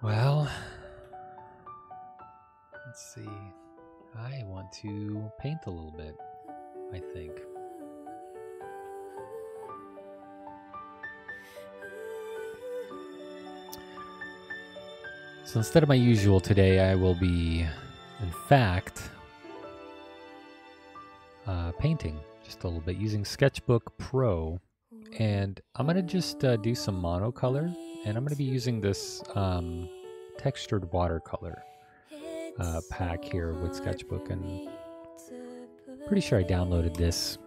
Well, let's see. I want to paint a little bit, I think. So instead of my usual today, I will be, in fact, painting just a little bit using Sketchbook Pro. And I'm going to just do some monocolor, and I'm going to be using this textured watercolor pack here with Sketchbook, and pretty sure I downloaded this.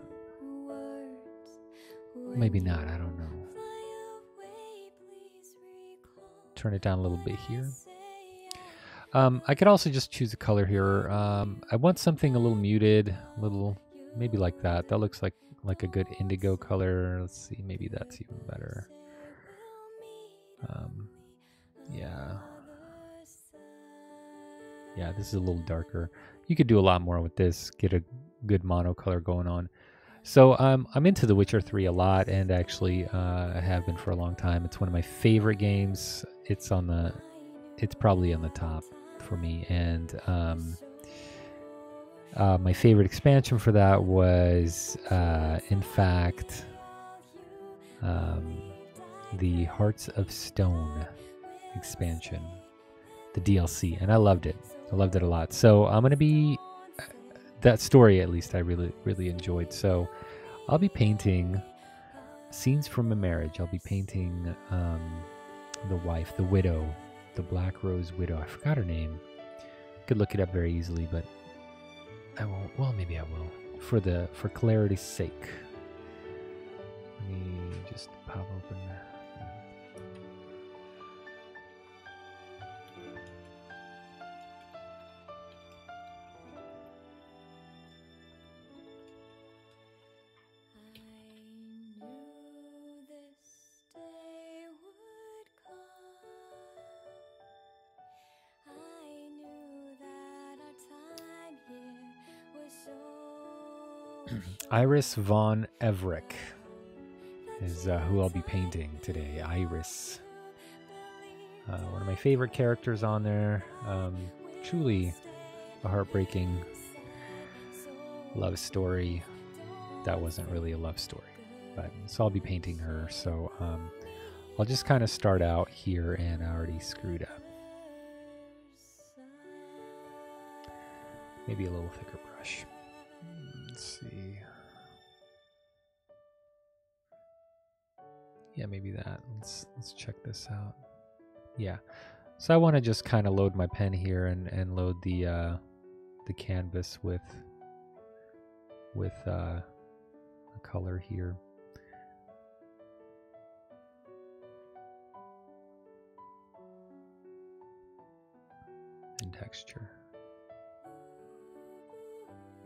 Maybe not, I don't know. Turn it down a little bit here. I could also just choose a color here. I want something a little muted, a little, maybe like that. That looks like a good indigo color. Let's see, maybe that's even better. Yeah, this is a little darker. You could do a lot more with this, get a good monocolor going on. So I'm into The Witcher 3 a lot, and actually I have been for a long time. It's one of my favorite games. It's probably on the top for me. And my favorite expansion for that was, in fact, the Hearts of Stone expansion, the DLC, and I loved it. I loved it a lot. So I'm going to be, that story at least I really, really enjoyed. So I'll be painting scenes from a marriage. I'll be painting the wife, the widow, the Black Rose widow. I forgot her name. Could look it up very easily, but I won't. Well, maybe I will for clarity's sake. Let me just pop open. Iris von Everick is who I'll be painting today. Iris. One of my favorite characters on there. Truly a heartbreaking love story. That wasn't really a love story, but so I'll be painting her. So I'll just kind of start out here, and I already screwed up. Maybe a little thicker brush. Let's see. Yeah, maybe that. Let's check this out. Yeah. So I want to just kind of load my pen here and load the canvas with a color here. And texture.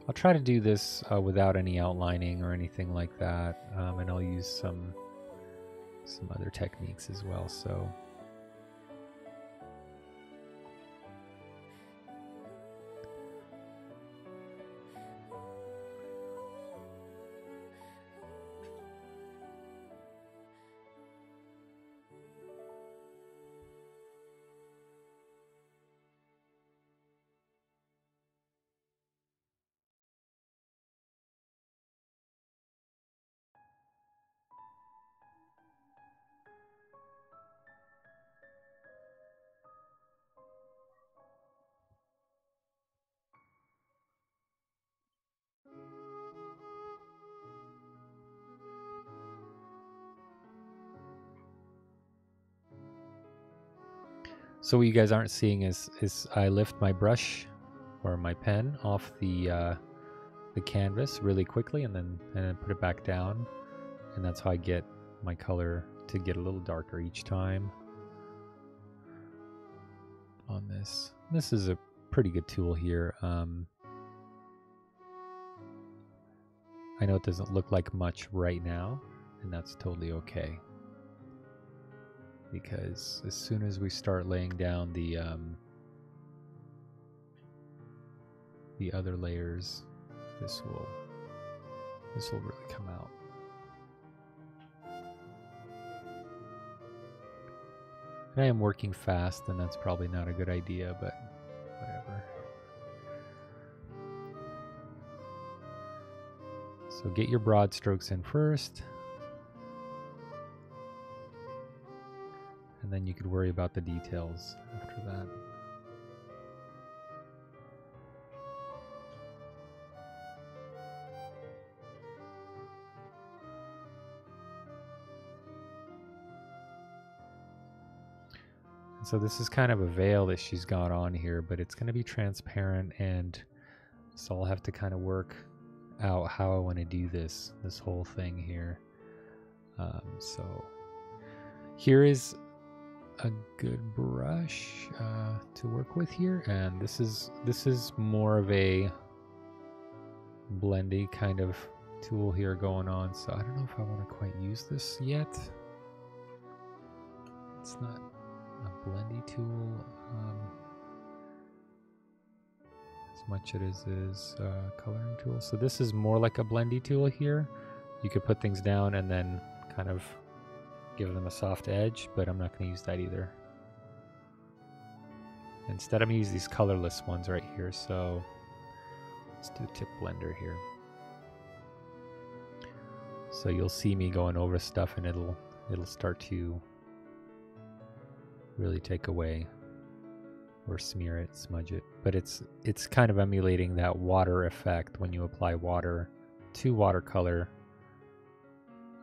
I'll try to do this without any outlining or anything like that, and I'll use some other techniques as well. So So what you guys aren't seeing is I lift my brush or my pen off the canvas really quickly, and then put it back down, and that's how I get my color to get a little darker each time on this. This is a pretty good tool here. I know it doesn't look like much right now, and that's totally okay. Because as soon as we start laying down the other layers, this will really come out. And I am working fast, and that's probably not a good idea, but whatever. So get your broad strokes in first. And then you could worry about the details after that. So this is kind of a veil that she's got on here, but it's going to be transparent, and so I'll have to kind of work out how I want to do this whole thing here. So here is a good brush to work with here, and this is more of a blendy kind of tool here going on. So I don't know if I want to quite use this yet. It's not a blendy tool as much as it is a coloring tool. So this is more like a blendy tool here. You could put things down and then kind of give them a soft edge, but I'm not going to use that either. Instead, I'm going to use these colorless ones right here. So let's do tip blender here. So you'll see me going over stuff, and it'll start to really take away or smear it, smudge it. But it's kind of emulating that water effect when you apply water to watercolor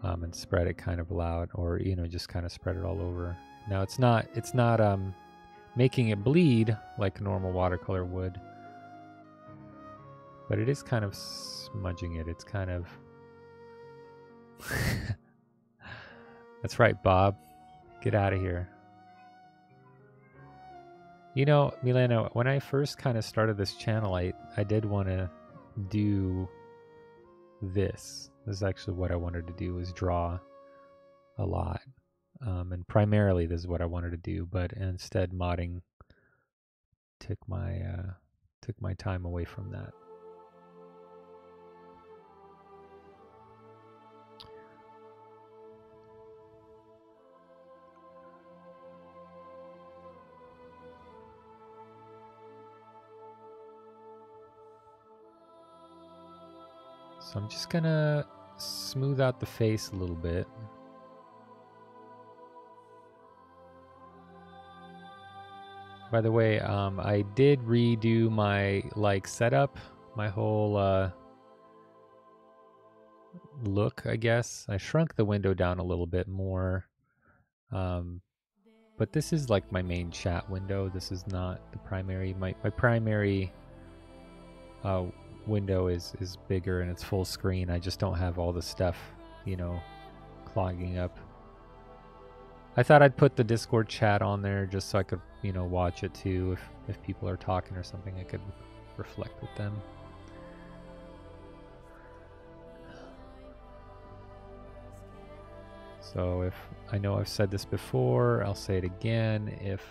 and spread it kind of loud, or just kind of spread it all over. Now it's not making it bleed like a normal watercolor would, but it is kind of smudging it. It's kind of that's right, Bob. Get out of here. Milena, when I first kind of started this channel, I did want to do this. This is actually what I wanted to do, was draw a lot. And primarily this is what I wanted to do, but instead modding took my time away from that. So I'm just gonna smooth out the face a little bit. By the way, I did redo my setup, my whole look, I guess. I shrunk the window down a little bit more. But this is like my main chat window. This is not the primary. My primary window is bigger and it's full screen. I just don't have all the stuff, clogging up. I thought I'd put the Discord chat on there just so I could, watch it too. If people are talking or something, I could reflect with them. So if I know I've said this before, I'll say it again. If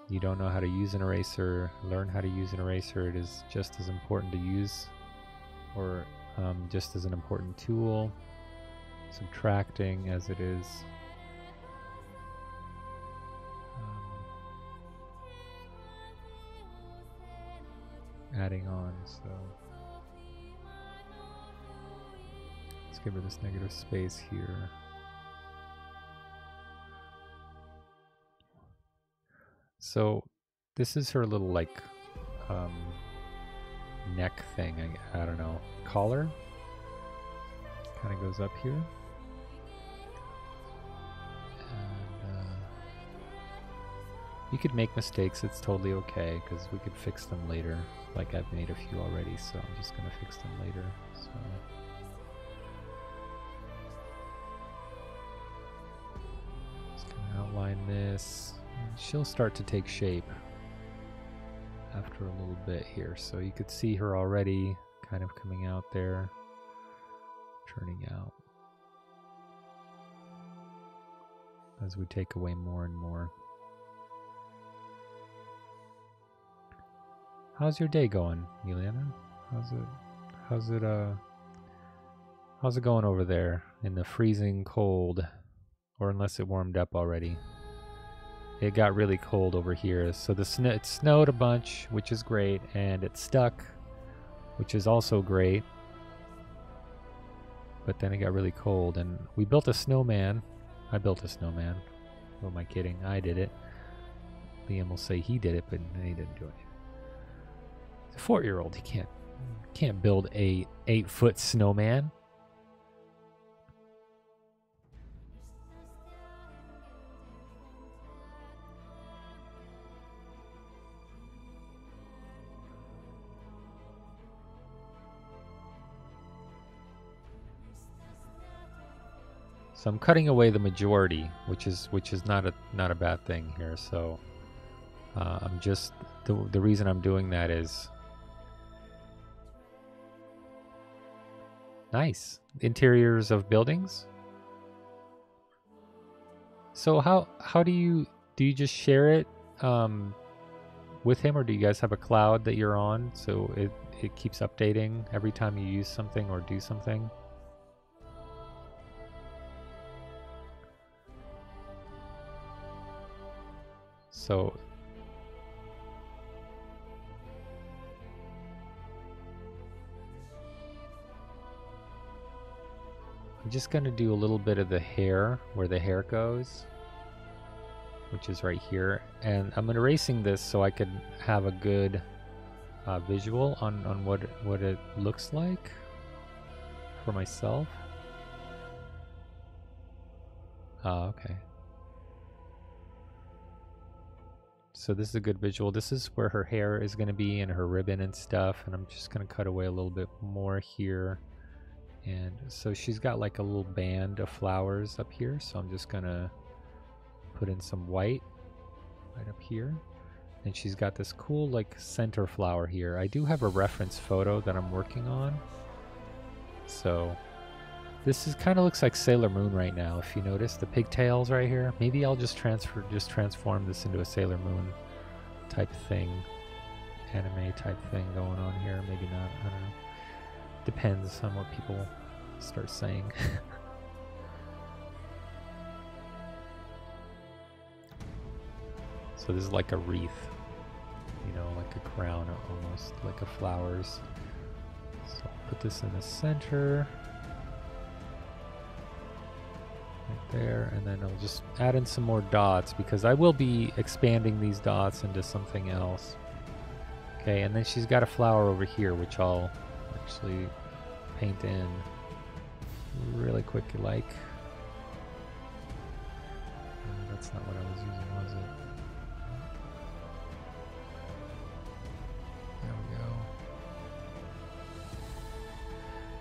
you don't know how to use an eraser, learn how to use an eraser. It is just as important to use, or just as an important tool, subtracting, as it is adding on. So let's give her this negative space here. So this is her little neck thing. I don't know, collar. Kind of goes up here. And you could make mistakes. It's totally okay, because we could fix them later. Like I've made a few already, so I'm just gonna fix them later. So just gonna outline this. She'll start to take shape after a little bit here. So you could see her already kind of coming out there, turning out as we take away more and more. How's your day going, Milena? How's it going over there in the freezing cold, or unless it warmed up already? it got really cold over here. So it snowed a bunch, which is great, and it stuck, which is also great. But then it got really cold, and we built a snowman. I built a snowman. Who am I kidding? I did it. Liam will say he did it, but he didn't do it. He's a 4-year-old. He can't build a 8-foot snowman. So I'm cutting away the majority, which is not a bad thing here. So I'm just the reason I'm doing that is nice interiors of buildings. So how do you just share it with him, or do you guys have a cloud that you're on so it keeps updating every time you use something or do something? So I'm just going to do a little bit of the hair, where the hair goes, which is right here. And I'm erasing this so I could have a good visual on what it looks like for myself. Okay. So this is a good visual. This is where her hair is going to be and her ribbon and stuff. And I'm just going to cut away a little bit more here. And so she's got like a little band of flowers up here. So I'm just going to put in some white right up here. And she's got this cool like center flower here. I do have a reference photo that I'm working on. So this is kind of looks like Sailor Moon right now, if you notice the pigtails right here. Maybe I'll just transform this into a Sailor Moon type thing, anime type thing going on here. Maybe not, I don't know. Depends on what people start saying. So this is like a wreath, you know, like a crown almost, like a flowers. So I'll put this in the center. Right there, and then I'll just add in some more dots because I will be expanding these dots into something else. Okay, and then she's got a flower over here, which I'll actually paint in really quick, like. That's not what I was using, was it? There we go.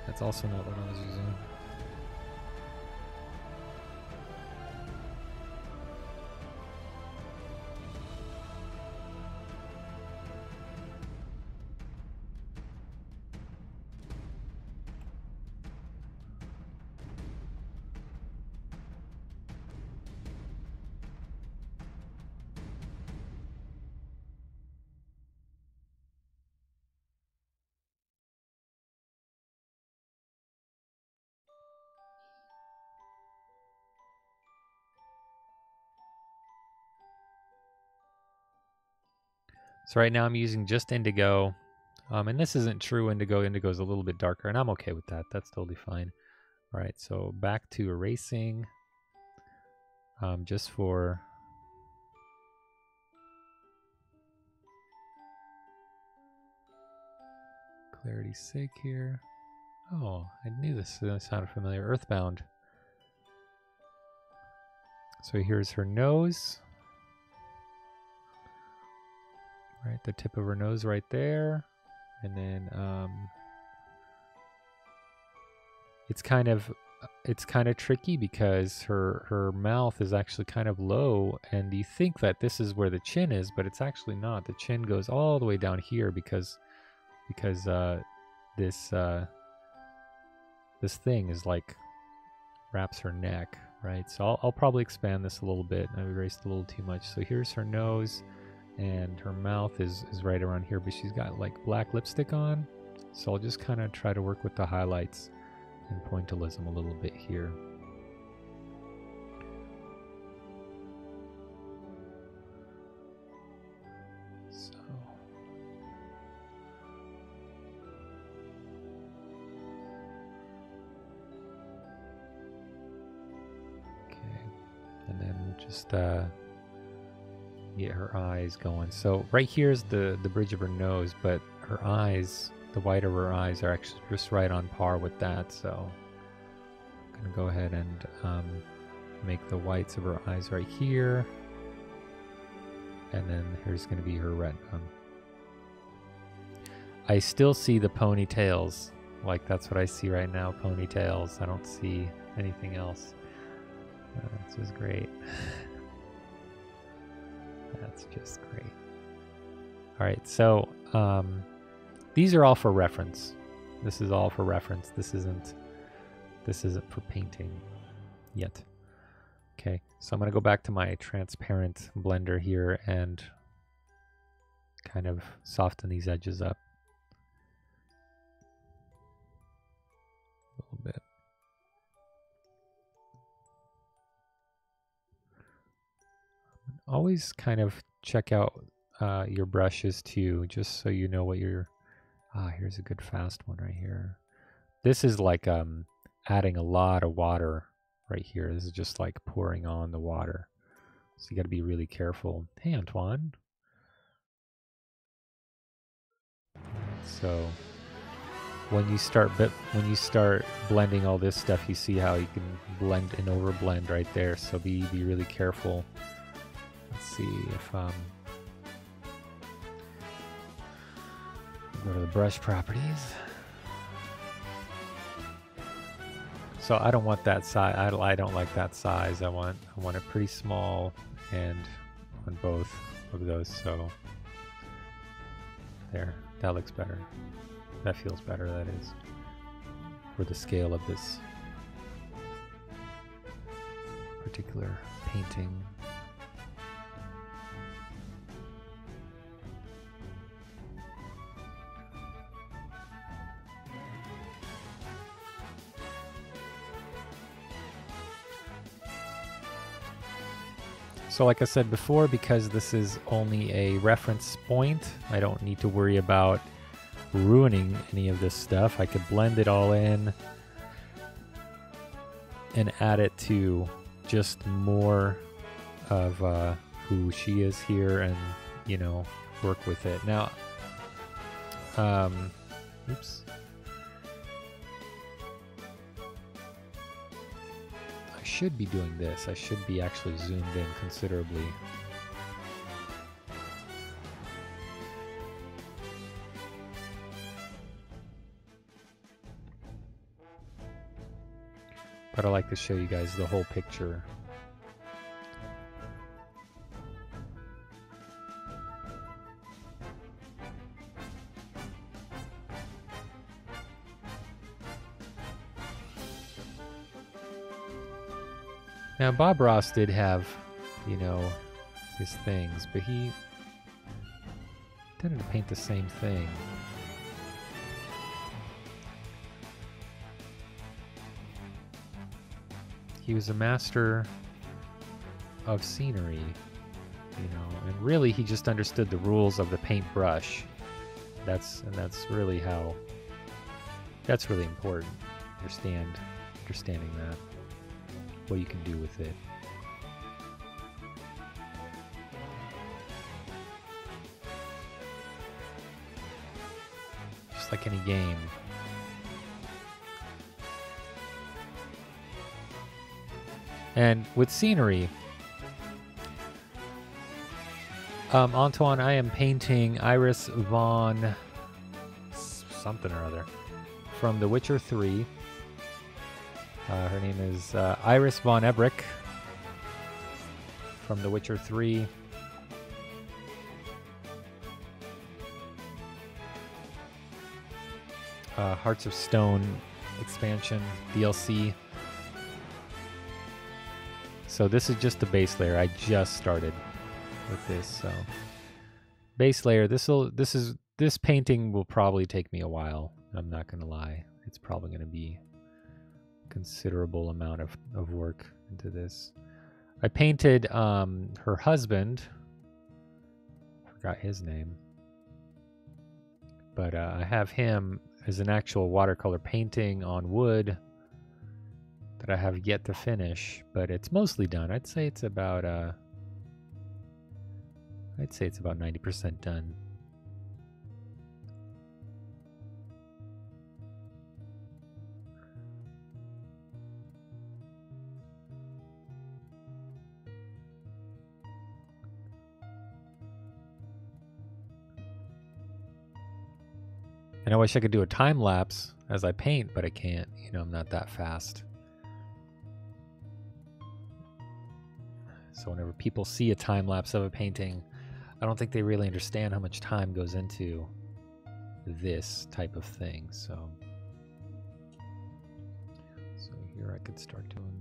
That's also not what I was using. So right now I'm using just indigo, and this isn't true indigo. Indigo is a little bit darker, and I'm okay with that. That's totally fine. All right, so back to erasing, just for clarity's sake here. Oh, I knew this sounded familiar. Earthbound. So here's her nose. Right, the tip of her nose right there. And then it's kind of tricky because her mouth is actually kind of low, and you think that this is where the chin is, but it's actually not. The chin goes all the way down here because this thing is like wraps her neck, right? So I'll probably expand this a little bit. I erased a little too much. So here's her nose, and her mouth is right around here, but she's got like black lipstick on. So I'll just kind of try to work with the highlights and pointillism a little bit here. Just get her eyes going. So right here's the bridge of her nose, but her eyes, the white of her eyes are actually just right on par with that. So I'm gonna go ahead and make the whites of her eyes right here. And then here's gonna be her retina. I still see the ponytails. Like that's what I see right now, ponytails. I don't see anything else. This is great. That's just great. All right, so these are all for reference. This is all for reference. This isn't for painting yet. Okay, so I'm gonna go back to my transparent blender here and kind of soften these edges up a little bit. Always kind of check out your brushes too, just so you know what you're... here's a good fast one right here. This is like adding a lot of water right here. This is just like pouring on the water. So you got to be really careful. Hey, Antoine. So when you start blending all this stuff, you see how you can blend and overblend right there. So be really careful. Let's see if go to the brush properties. So I don't want that size. I don't like that size. I want it pretty small and on both of those. So there, that looks better. That feels better. That is for the scale of this particular painting. So like I said before, because this is only a reference point, I don't need to worry about ruining any of this stuff. I could blend it all in and add it to just more of who she is here and, you know, work with it. Now, oops. I should be doing this. I should be actually zoomed in considerably. But I like to show you guys the whole picture. Now, Bob Ross did have, you know, his things, but he tended to paint the same thing. He was a master of scenery, you know, and really he just understood the rules of the paintbrush. That's really how, that's really important, understanding that. What you can do with it. Just like any game. And with scenery, Antoine, I am painting Iris von something or other from The Witcher 3. Her name is Iris von Ebrick from The Witcher 3. Hearts of Stone expansion, DLC. So this is just the base layer. I just started with this, so base layer. This painting will probably take me a while. I'm not gonna lie. It's probably gonna be considerable amount of work into this. I painted her husband, forgot his name, but I have him as an actual watercolor painting on wood that I have yet to finish, but it's mostly done. I'd say it's about 90% done. And I wish I could do a time lapse as I paint, but I can't. You know, I'm not that fast. So whenever people see a time lapse of a painting, I don't think they really understand how much time goes into this type of thing. So here I could start doing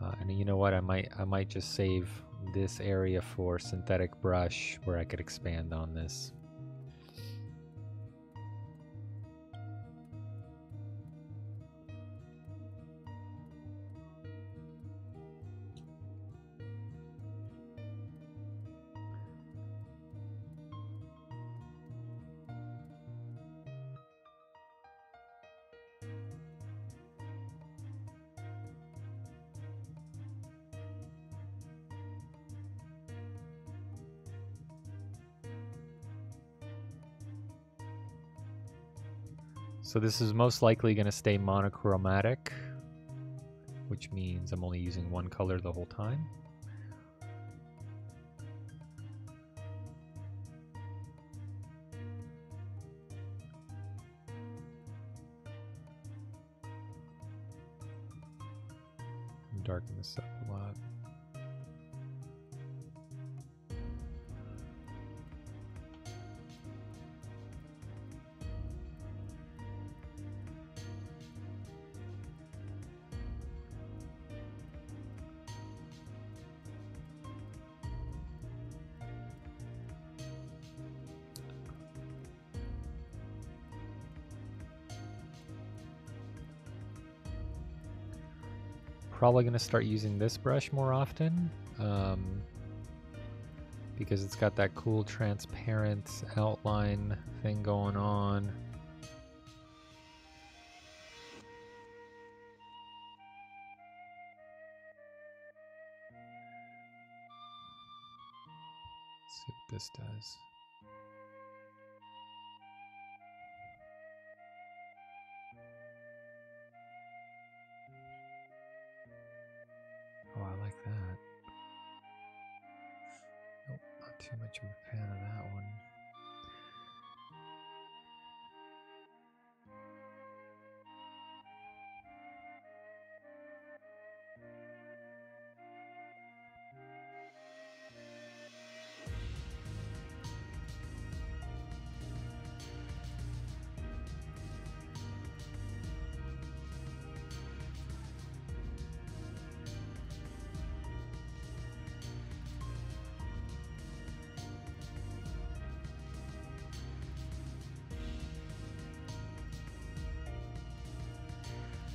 that. And you know what? I might just save this area for synthetic brush where I could expand on this. So this is most likely going to stay monochromatic, which means I'm only using one color the whole time. Darken this up a lot. Probably going to start using this brush more often because it's got that cool transparent outline thing going on. Let's see what this does. Oh, I like that. Nope, not too much of a fan of that one.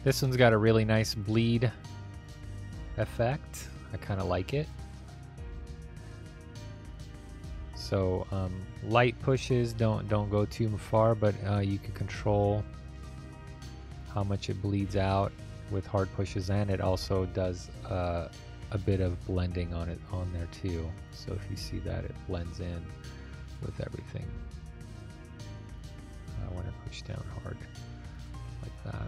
This one's got a really nice bleed effect. I kind of like it. So light pushes don't go too far, but you can control how much it bleeds out with hard pushes, and it also does a bit of blending on there too. So if you see that, it blends in with everything. I want to push down hard like that.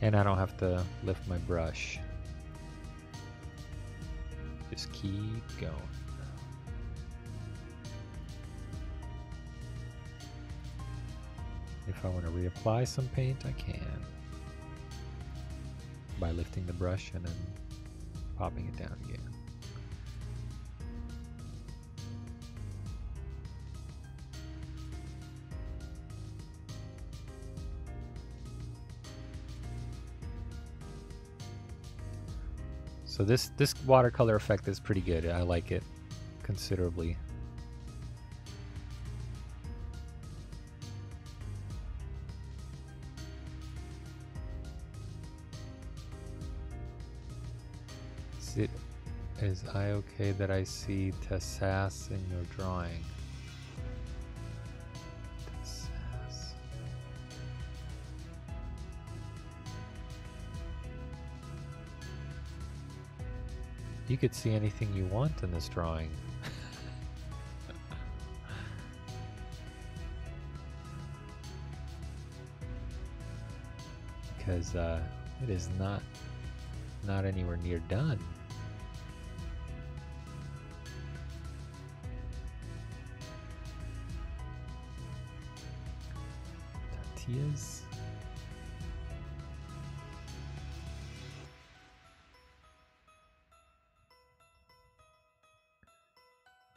And I don't have to lift my brush. Just keep going. If I want to reapply some paint, I can. By lifting the brush and then popping it down again. So this watercolor effect is pretty good. I like it considerably. Is I okay that I see Tessass in your drawing? Tessass. You could see anything you want in this drawing. Because it is not anywhere near done. Tatia's.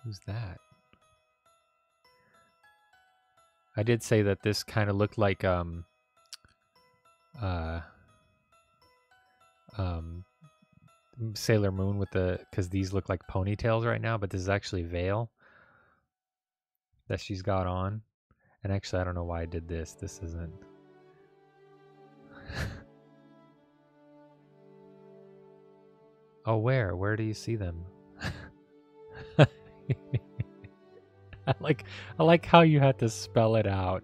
Who's that? I did say that this kind of looked like Sailor Moon with because these look like ponytails right now, but this is actually veil that she's got on. And actually, I don't know why I did this. This isn't. Oh, where? Where do you see them? I like how you had to spell it out.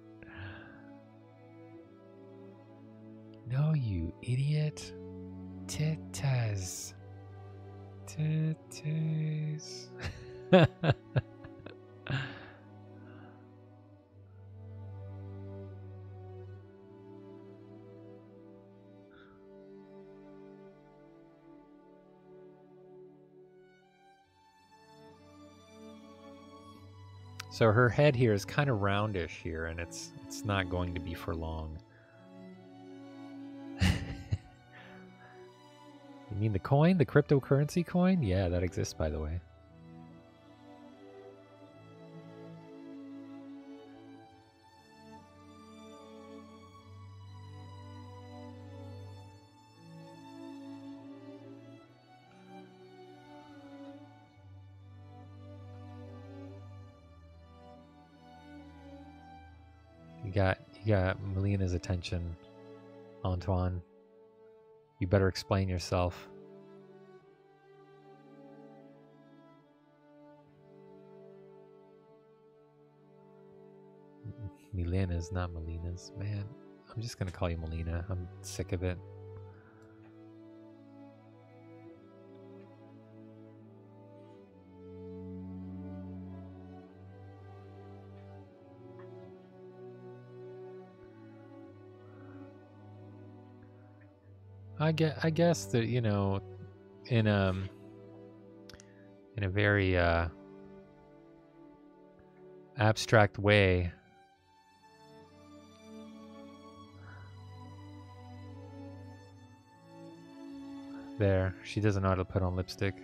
No, you idiot. Tittas. Titties. So her head here is kind of roundish here, and it's not going to be for long. You mean the coin? The cryptocurrency coin? Yeah, that exists, by the way. You got Melina's attention, Antoine. You better explain yourself. Melina's, not Melina's. Man, I'm just gonna call you Melina. I'm sick of it. I guess that, you know, in a very abstract way, there, she doesn't know how to put on lipstick.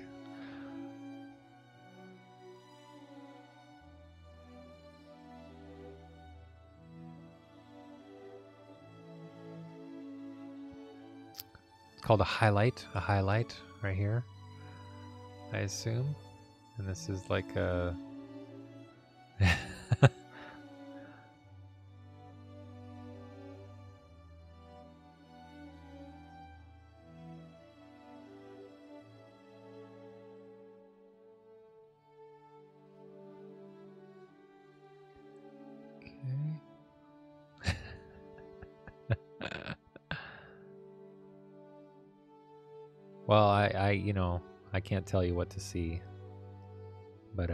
Called a highlight right here, I assume. And this is like a well, I you know, I can't tell you what to see. But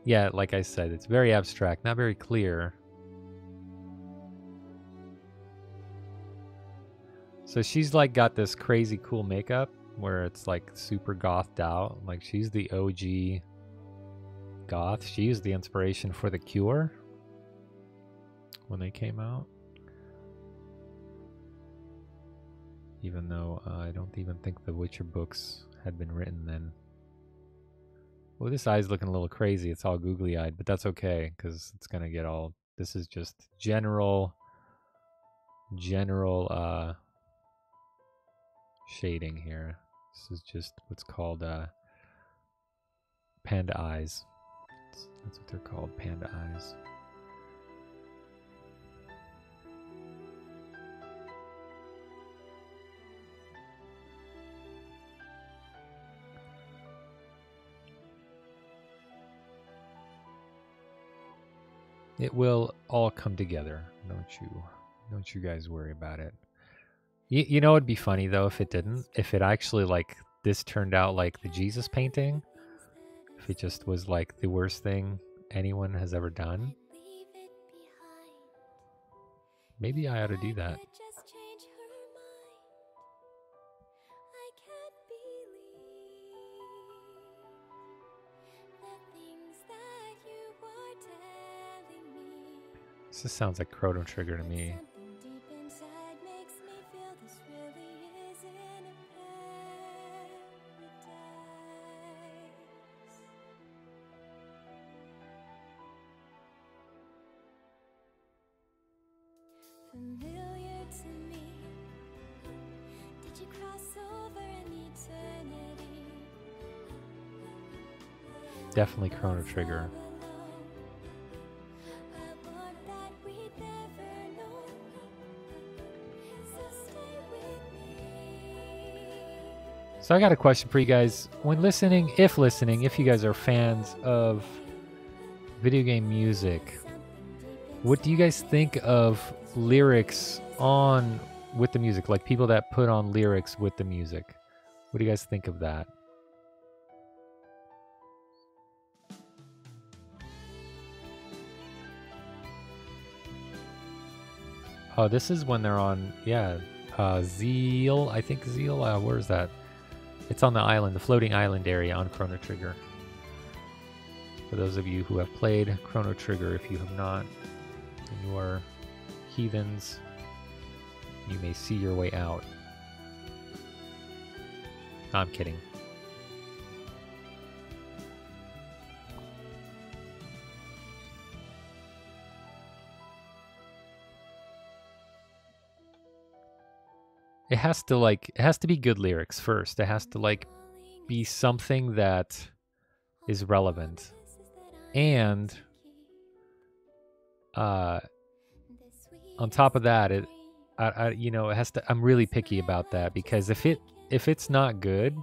yeah, like I said, it's very abstract, not very clear. So she's like got this crazy cool makeup where it's like super gothed out. Like she's the OG goth. She used the inspiration for The Cure when they came out. Even though I don't even think the Witcher books had been written then. Well, this eye's looking a little crazy. It's all googly-eyed, but that's okay because it's gonna get all. This is just general shading here. This is just what's called panda eyes. That's what they're called, panda eyes. It will all come together. Don't you guys worry about it. You know, it'd be funny though if it didn't. If it actually like this turned out like the Jesus painting. If it just was like the worst thing anyone has ever done. Maybe I ought to do that. This just sounds like Chrono Trigger to me. Familiar to me. Did you cross over an eternity? Definitely Chrono Trigger. So I got a question for you guys. When listening, if you guys are fans of video game music, what do you guys think of lyrics on with the music? Like people that put on lyrics with the music. What do you guys think of that? Oh, this is when they're on, yeah, Zeal. I think Zeal. Where is that? It's on the island, the floating island area on Chrono Trigger. For those of you who have played Chrono Trigger, if you have not, and you are heathens, you may see your way out. No, I'm kidding. It has to be good lyrics first. It has to be something that is relevant. And on top of that, it has to, I'm really picky about that, because if it's not good,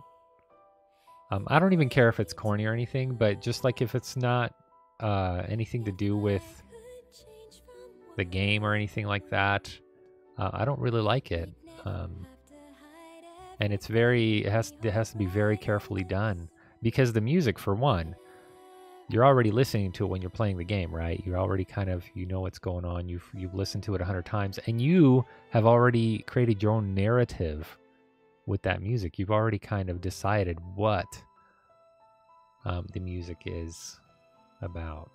I don't even care if it's corny or anything, but just like if it's not anything to do with the game or anything like that, I don't really like it. And it has to be very carefully done, because the music, for one, you're already listening to it when you're playing the game, right? You're already you know what's going on. You've listened to it 100 times, and you have already created your own narrative with that music. You've already kind of decided what the music is about.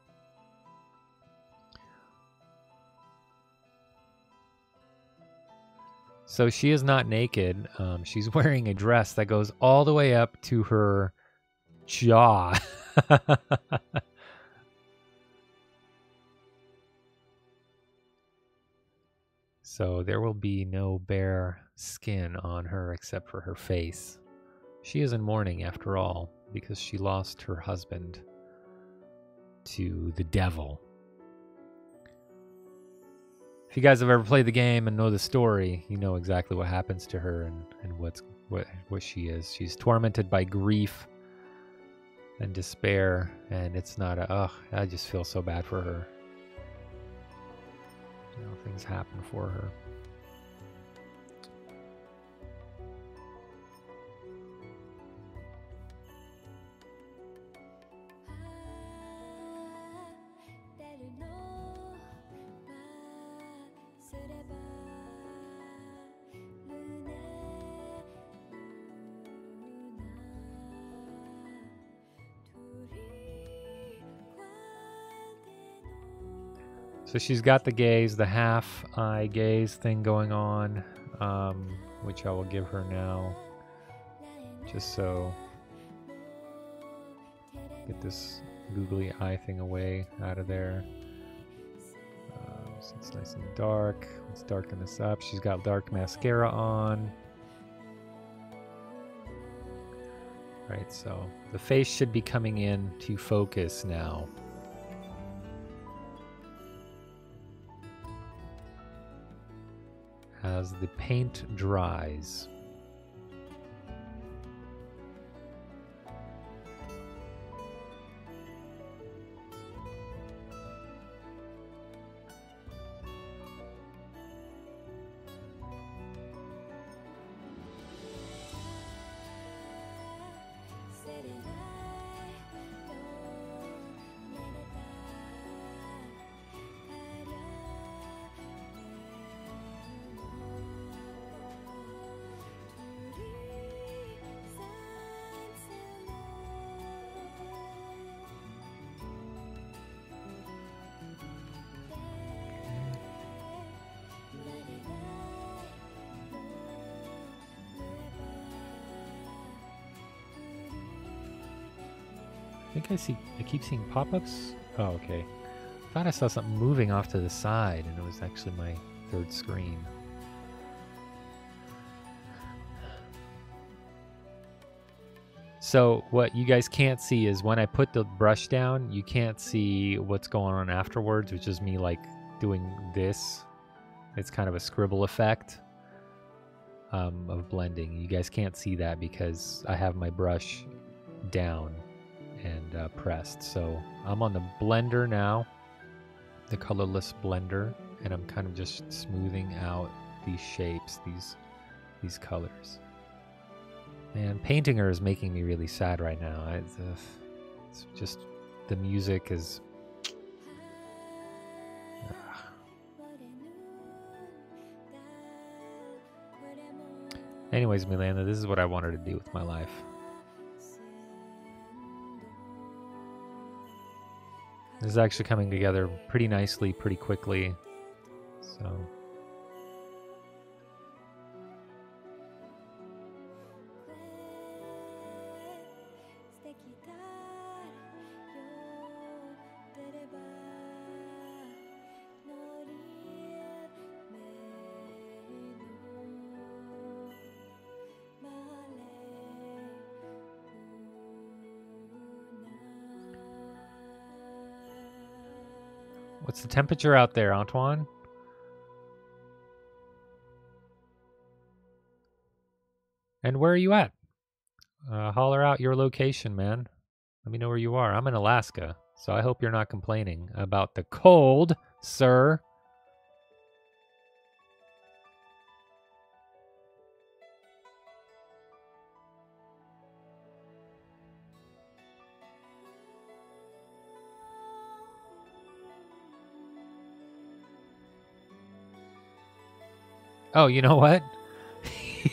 So she is not naked. She's wearing a dress that goes all the way up to her jaw. So there will be no bare skin on her except for her face. She is in mourning after all, because she lost her husband to the devil. If you guys have ever played the game and know the story, you know exactly what happens to her and what she is. She's tormented by grief and despair, and it's not I just feel so bad for her. You know, things happen for her. So she's got the half eye gaze thing going on, which I will give her now, just so get this googly eye thing away out of there. So it's nice and dark. Let's darken this up. She's got dark mascara on. Right, so the face should be coming in to focus now. As the paint dries. think I keep seeing pop-ups. Oh, okay. Thought I saw something moving off to the side, and it was actually my third screen. So what you guys can't see is when I put the brush down, you can't see what's going on afterwards, which is me like doing this. It's kind of a scribble effect of blending. You guys can't see that because I have my brush down and pressed. So I'm on the blender now, the colorless blender, and I'm kind of just smoothing out these shapes, these colors. Man, painting her is making me really sad right now. It's just, the music is... Anyways, Milena, this is what I wanted to do with my life. This is actually coming together pretty nicely, pretty quickly. So... What's the temperature out there, Antoine? And where are you at? Holler out your location, man. Let me know where you are. I'm in Alaska, so I hope you're not complaining about the cold, sir. Oh, you know what?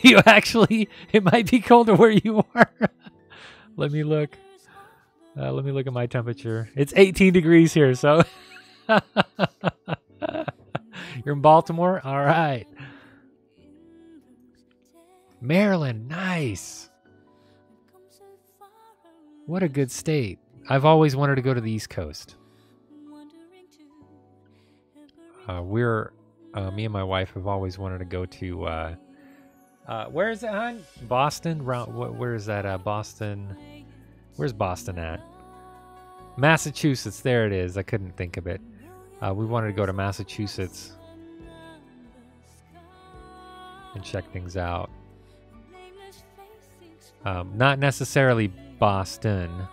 You actually, it might be colder where you are. Let me look. Let me look at my temperature. It's 18 degrees here, so. You're in Baltimore? All right. Maryland, nice. What a good state. I've always wanted to go to the East Coast. Me and my wife have always wanted to go to, where is it, hon? Boston? Where is that, Boston? Where's Boston at? Massachusetts, there it is. I couldn't think of it. We wanted to go to Massachusetts and check things out. Not necessarily Boston,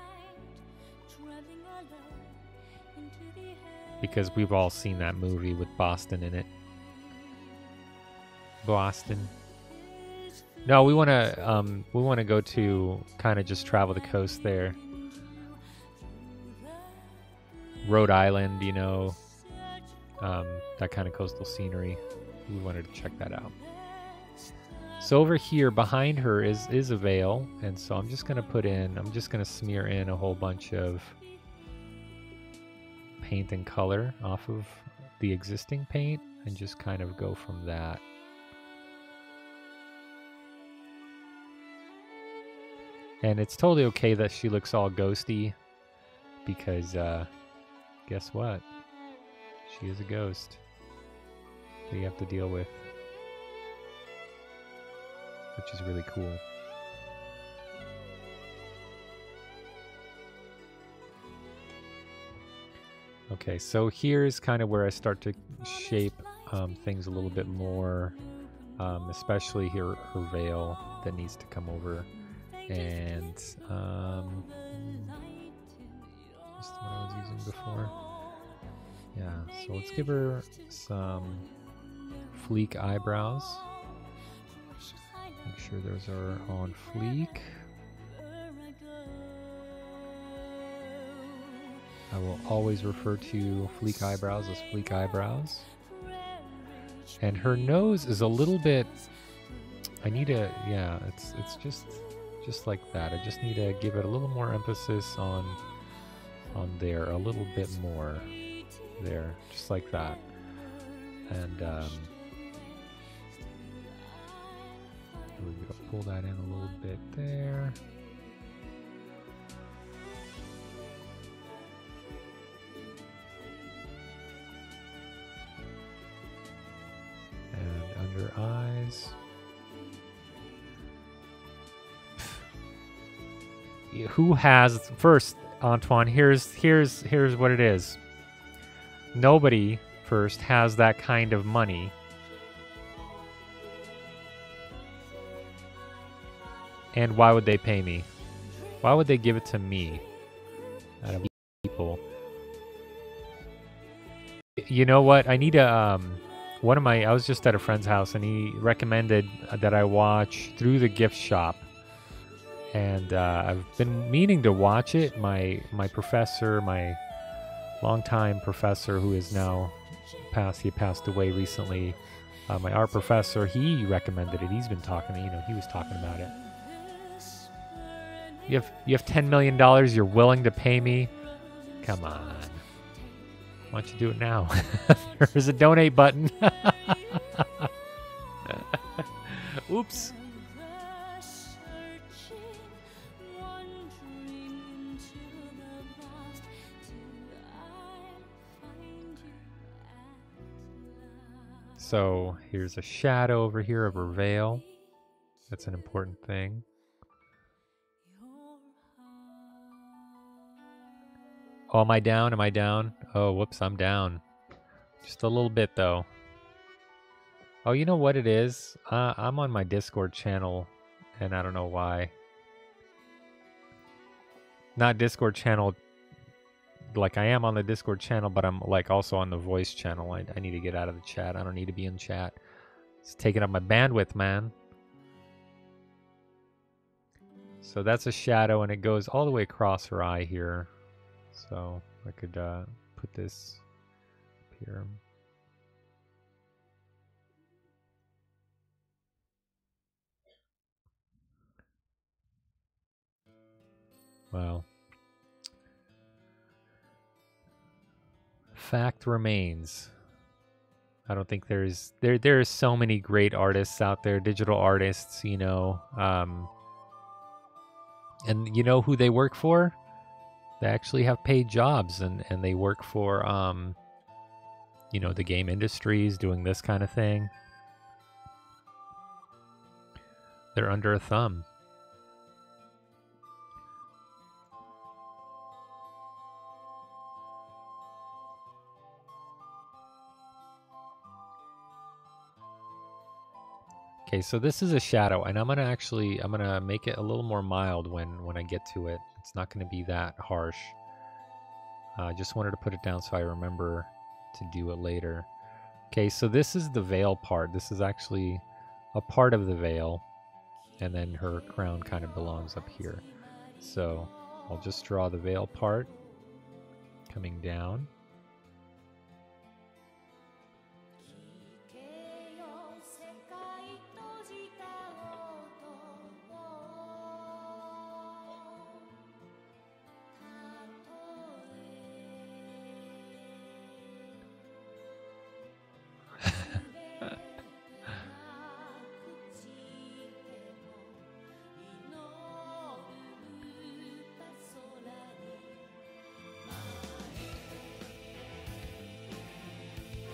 because we've all seen that movie with Boston in it. Boston. No, we want to go to kind of just travel the coast there. Rhode Island, you know, that kind of coastal scenery. We wanted to check that out. So over here behind her is a veil, and so I'm just gonna smear in a whole bunch of paint and color off of the existing paint and just kind of go from that. And it's totally okay that she looks all ghosty, because guess what? She is a ghost that you have to deal with, which is really cool. Okay, so here's kind of where I start to shape things a little bit more, especially her veil that needs to come over. And just what I was using before. Yeah, so let's give her some fleek eyebrows. Make sure those are on fleek. I will always refer to fleek eyebrows as fleek eyebrows. And her nose is a little bit, it's just like that. I just need to give it a little more emphasis on there, a little bit more there, just like that. And we're gonna pull that in a little bit there. who has first, Antoine? Here's what it is. Nobody first has that kind of money. And why would they pay me? Why would they give it to me? Out of people. You know what? I need a I was just at a friend's house and he recommended that I watch Through the Gift Shop. And I've been meaning to watch it. My professor, my longtime professor who is now passed away recently. My art professor, he recommended it. He's been talking, he was talking about it. You have $10 million, you're willing to pay me? Come on. Why don't you do it now? There's a donate button. Oops. So here's a shadow over here of her veil. That's an important thing. Oh, am I down? Am I down? Oh, whoops, I'm down. Just a little bit, though. Oh, you know what it is? I'm on my Discord channel, and I don't know why. Not Discord channel, like I am on the Discord channel, but I'm like also on the voice channel. I need to get out of the chat. I don't need to be in chat. It's taking up my bandwidth, man. So that's a shadow, and it goes all the way across her eye here. So I could put this up here. Well, fact remains. I don't think there are so many great artists out there, digital artists, and you know who they work for? They actually have paid jobs, and they work for, the game industries doing this kind of thing. They're under a thumb. Okay, so this is a shadow, and I'm gonna make it a little more mild when I get to it. It's not gonna be that harsh. I just wanted to put it down so I remember to do it later. Okay, so this is the veil part. This is actually a part of the veil, and then her crown kind of belongs up here. So I'll just draw the veil part coming down.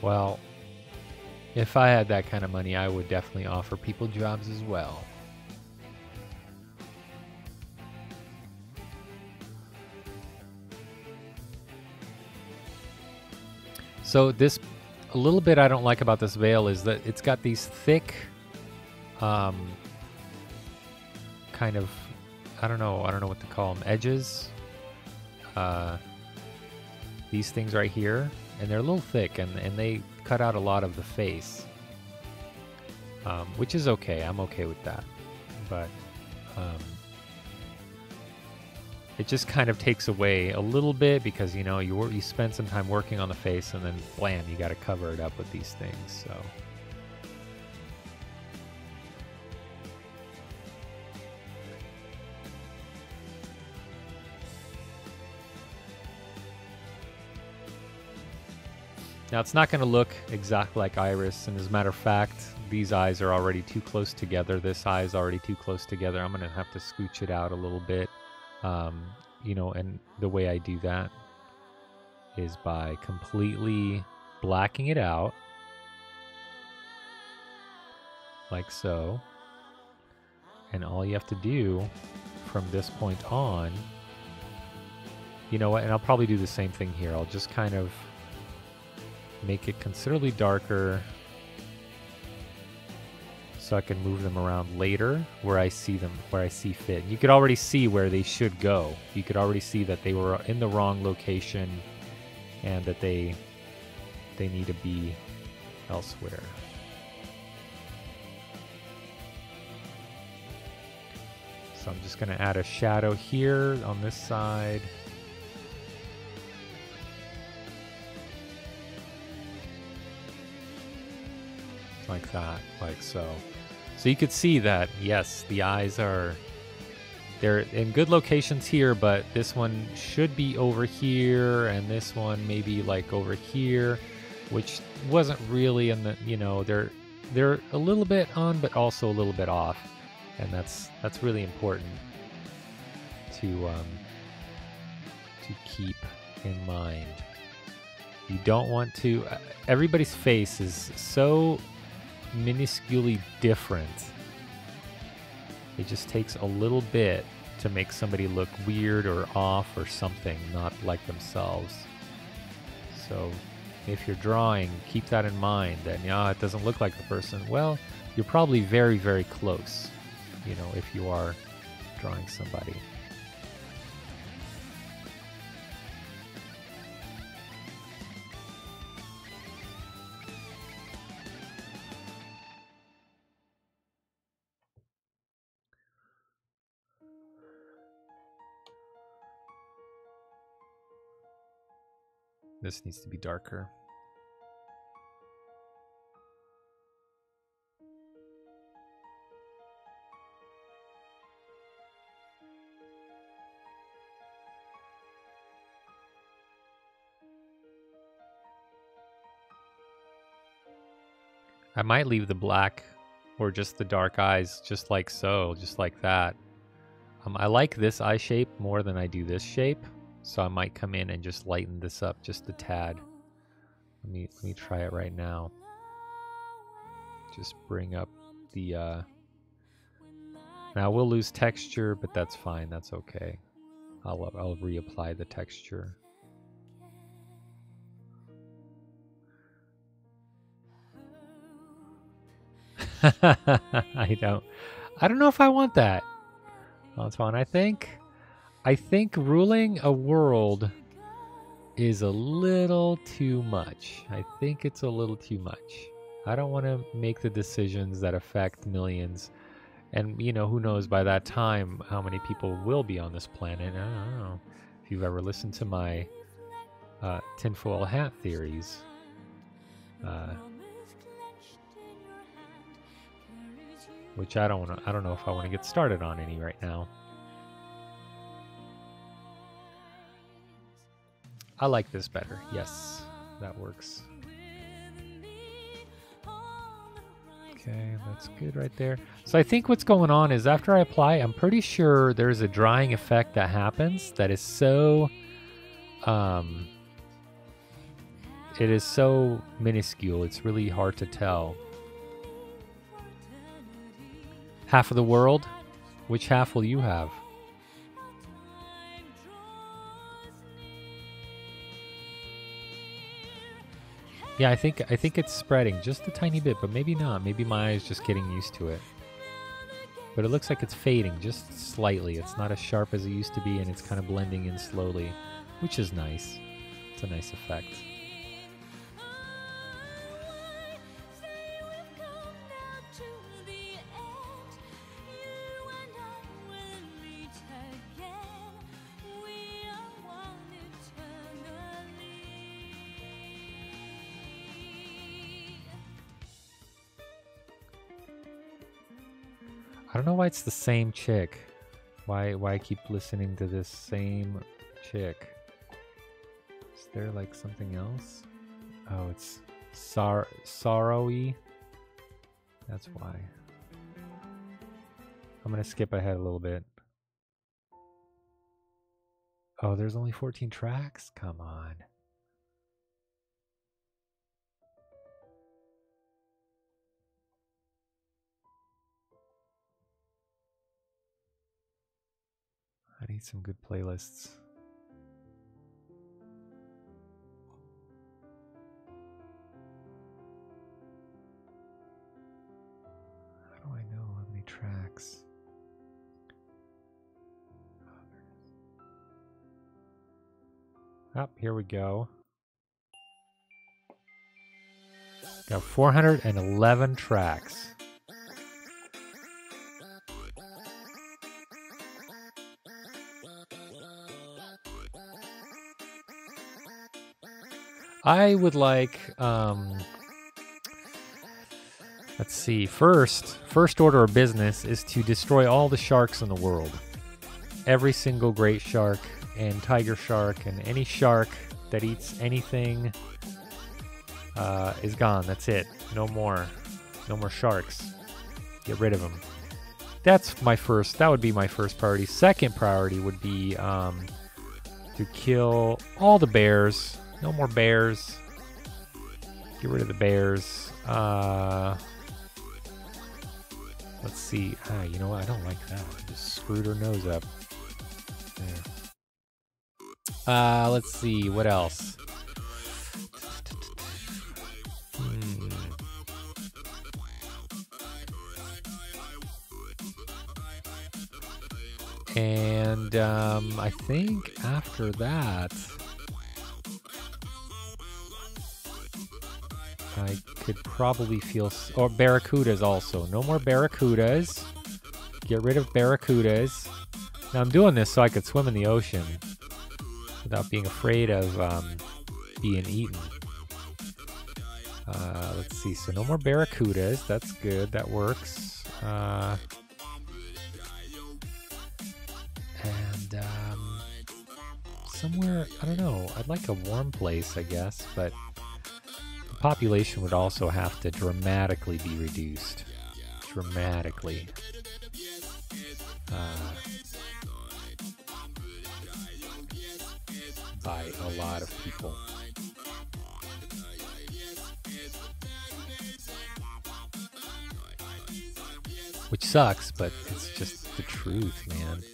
Well, if I had that kind of money, I would definitely offer people jobs as well. So a little bit I don't like about this veil is that it's got these thick, kind of, I don't know what to call them, edges. These things right here. And they're a little thick, and they cut out a lot of the face, which is okay. I'm okay with that, but it just kind of takes away a little bit because you spend some time working on the face, and then blam, you got to cover it up with these things. So. Now, it's not going to look exactly like Iris, and as a matter of fact, these eyes are already too close together. This eye is already too close together. I'm going to have to scooch it out a little bit, and the way I do that is by completely blacking it out, like so, and all you have to do from this point on, you know what, and I'll probably do the same thing here. I'll just kind of make it considerably darker so I can move them around later where I see them, where I see fit. You could already see where they should go. You could already see that they were in the wrong location and that they need to be elsewhere. So I'm just going to add a shadow here on this side. Like that, like so. So you could see that, yes, the eyes they're in good locations here, but this one should be over here, and this one maybe like over here, which wasn't really in the, you know, they're a little bit on, but also a little bit off. And that's really important to keep in mind. You don't want to, everybody's face is so minusculely different. It just takes a little bit to make somebody look weird or off or something, not like themselves. So if you're drawing, keep that in mind, that it doesn't look like the person. Well, you're probably very, very close, you know, if you are drawing somebody. This needs to be darker. I might leave the black or just the dark eyes just like so, just like that. I like this eye shape more than I do this shape, so I might come in and just lighten this up just a tad. Let me try it right now. Just bring up the now we'll lose texture, but that's fine, that's okay. I'll reapply the texture. I don't know if I want that. Antoine, I think ruling a world is a little too much. I think it's a little too much. I don't want to make the decisions that affect millions. And, you know, who knows by that time how many people will be on this planet. I don't know if you've ever listened to my tinfoil hat theories. Which I don't know if I want to get started on any right now. I like this better. Yes, that works. Okay, that's good right there. So I think what's going on is after I apply, I'm pretty sure there's a drying effect that happens that is so, it is so minuscule. It's really hard to tell. Half of the world? Which half will you have? Yeah, I think it's spreading just a tiny bit, but maybe not. Maybe my eye's just getting used to it. But it looks like it's fading just slightly. It's not as sharp as it used to be, and it's kind of blending in slowly, which is nice. It's a nice effect. I don't know why it's the same chick. Why I keep listening to this same chick? Is there like something else? Oh, it's sorrowy. That's why. I'm gonna skip ahead a little bit. Oh, there's only 14 tracks? Come on. need some good playlists. How do I know how many tracks? Oh, here we go. Got 411 tracks. I would like, let's see, first order of business is to destroy all the sharks in the world. Every single great shark and tiger shark and any shark that eats anything is gone. That's it. No more sharks. Get rid of them. That would be my first priority. Second priority would be to kill all the bears. No more bears. Get rid of the bears. Let's see. You know what? I don't like that. I just screwed her nose up. There. Let's see. What else? And I think after that, I could probably feel... Or barracudas also. No more barracudas. Get rid of barracudas. Now I'm doing this so I could swim in the ocean without being afraid of being eaten. Let's see. So no more barracudas. That's good. That works. And somewhere, I don't know. I'd like a warm place, I guess, but the population would also have to dramatically be reduced. Dramatically. By a lot of people. Which sucks, but it's just the truth, man.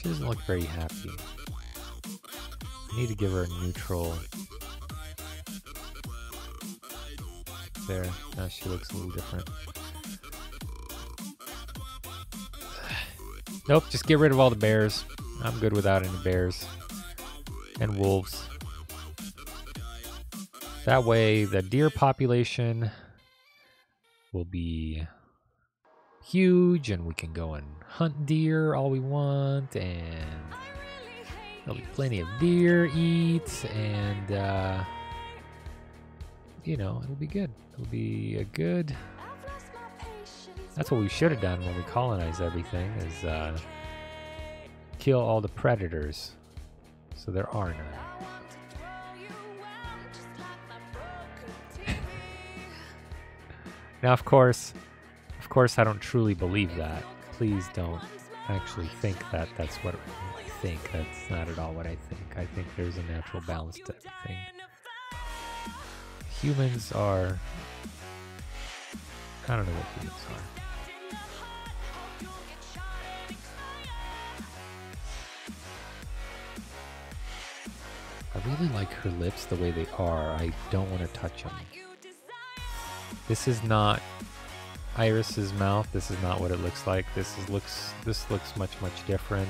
She doesn't look very happy. I need to give her a neutral. There. Now she looks a little different. Nope, just get rid of all the bears. I'm good without any bears. And wolves. That way, the deer population will be huge, and we can go and hunt deer all we want, and there'll be plenty of deer eat, and you know, it'll be good. It'll be a good... That's what we should have done when we colonized everything, is kill all the predators, so there are none. Now, of course, I don't truly believe that. Please don't actually think that that's what I think. That's not at all what I think. I think there's a natural balance to everything. Humans are... I don't know what humans are. I really like her lips the way they are. I don't want to touch them. This is not Iris's mouth. This is not what it looks like. This looks much different.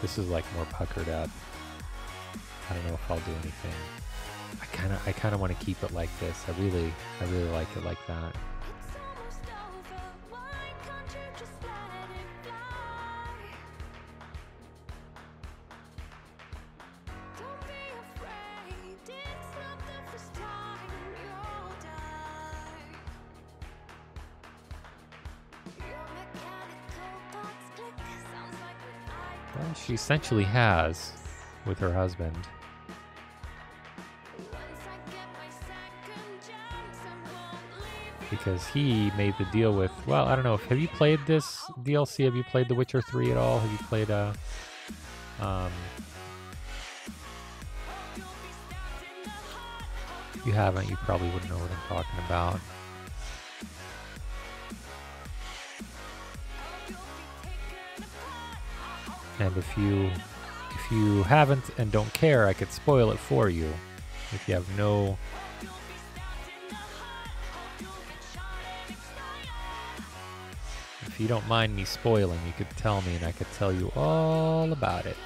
This is like more puckered up. I don't know if I'll do anything. I kind of want to keep it like this. I really like it like that. Well, she essentially has with her husband. Because he made the deal with, well, I don't know, have you played this DLC? Have you played The Witcher 3 at all? Have you played if you haven't, you probably wouldn't know what I'm talking about. And if you haven't and don't care, I could spoil it for you. If you have no... If you don't mind me spoiling, you could tell me and I could tell you all about it.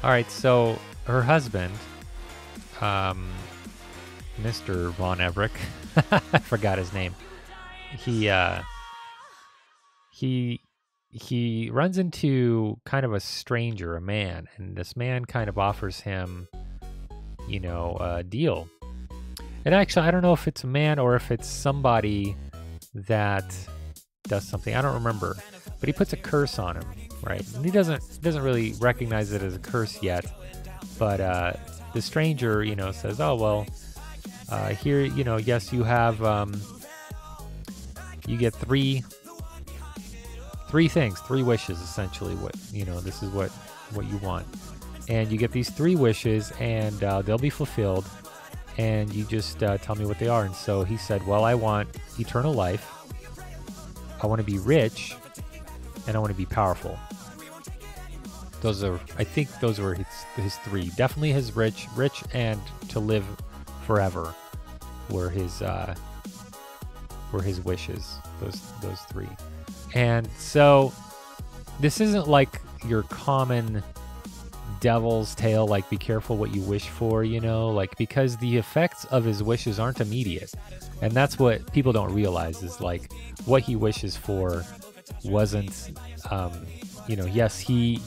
All right, so her husband, Mr. Von Everett, I forgot his name. He runs into kind of a stranger, a man, and this man kind of offers him, you know, a deal. And actually, I don't know if it's a man or if it's somebody that does something. I don't remember, but he puts a curse on him. Right, and he doesn't really recognize it as a curse yet, but the stranger, you know, says, "Oh well, here, you know, yes, you have, you get three things, 3 wishes, essentially. What, you know, this is what you want, and you get these 3 wishes, and they'll be fulfilled, and you just tell me what they are." And so he said, "Well, I want eternal life, I want to be rich, and I want to be powerful." Those are, I think those were his 3. Definitely his rich and to live forever were his wishes. Those 3. And so this isn't like your common devil's tale, like be careful what you wish for, you know, like, because the effects of his wishes aren't immediate. And that's what people don't realize, is like what he wishes for wasn't, you know, yes, he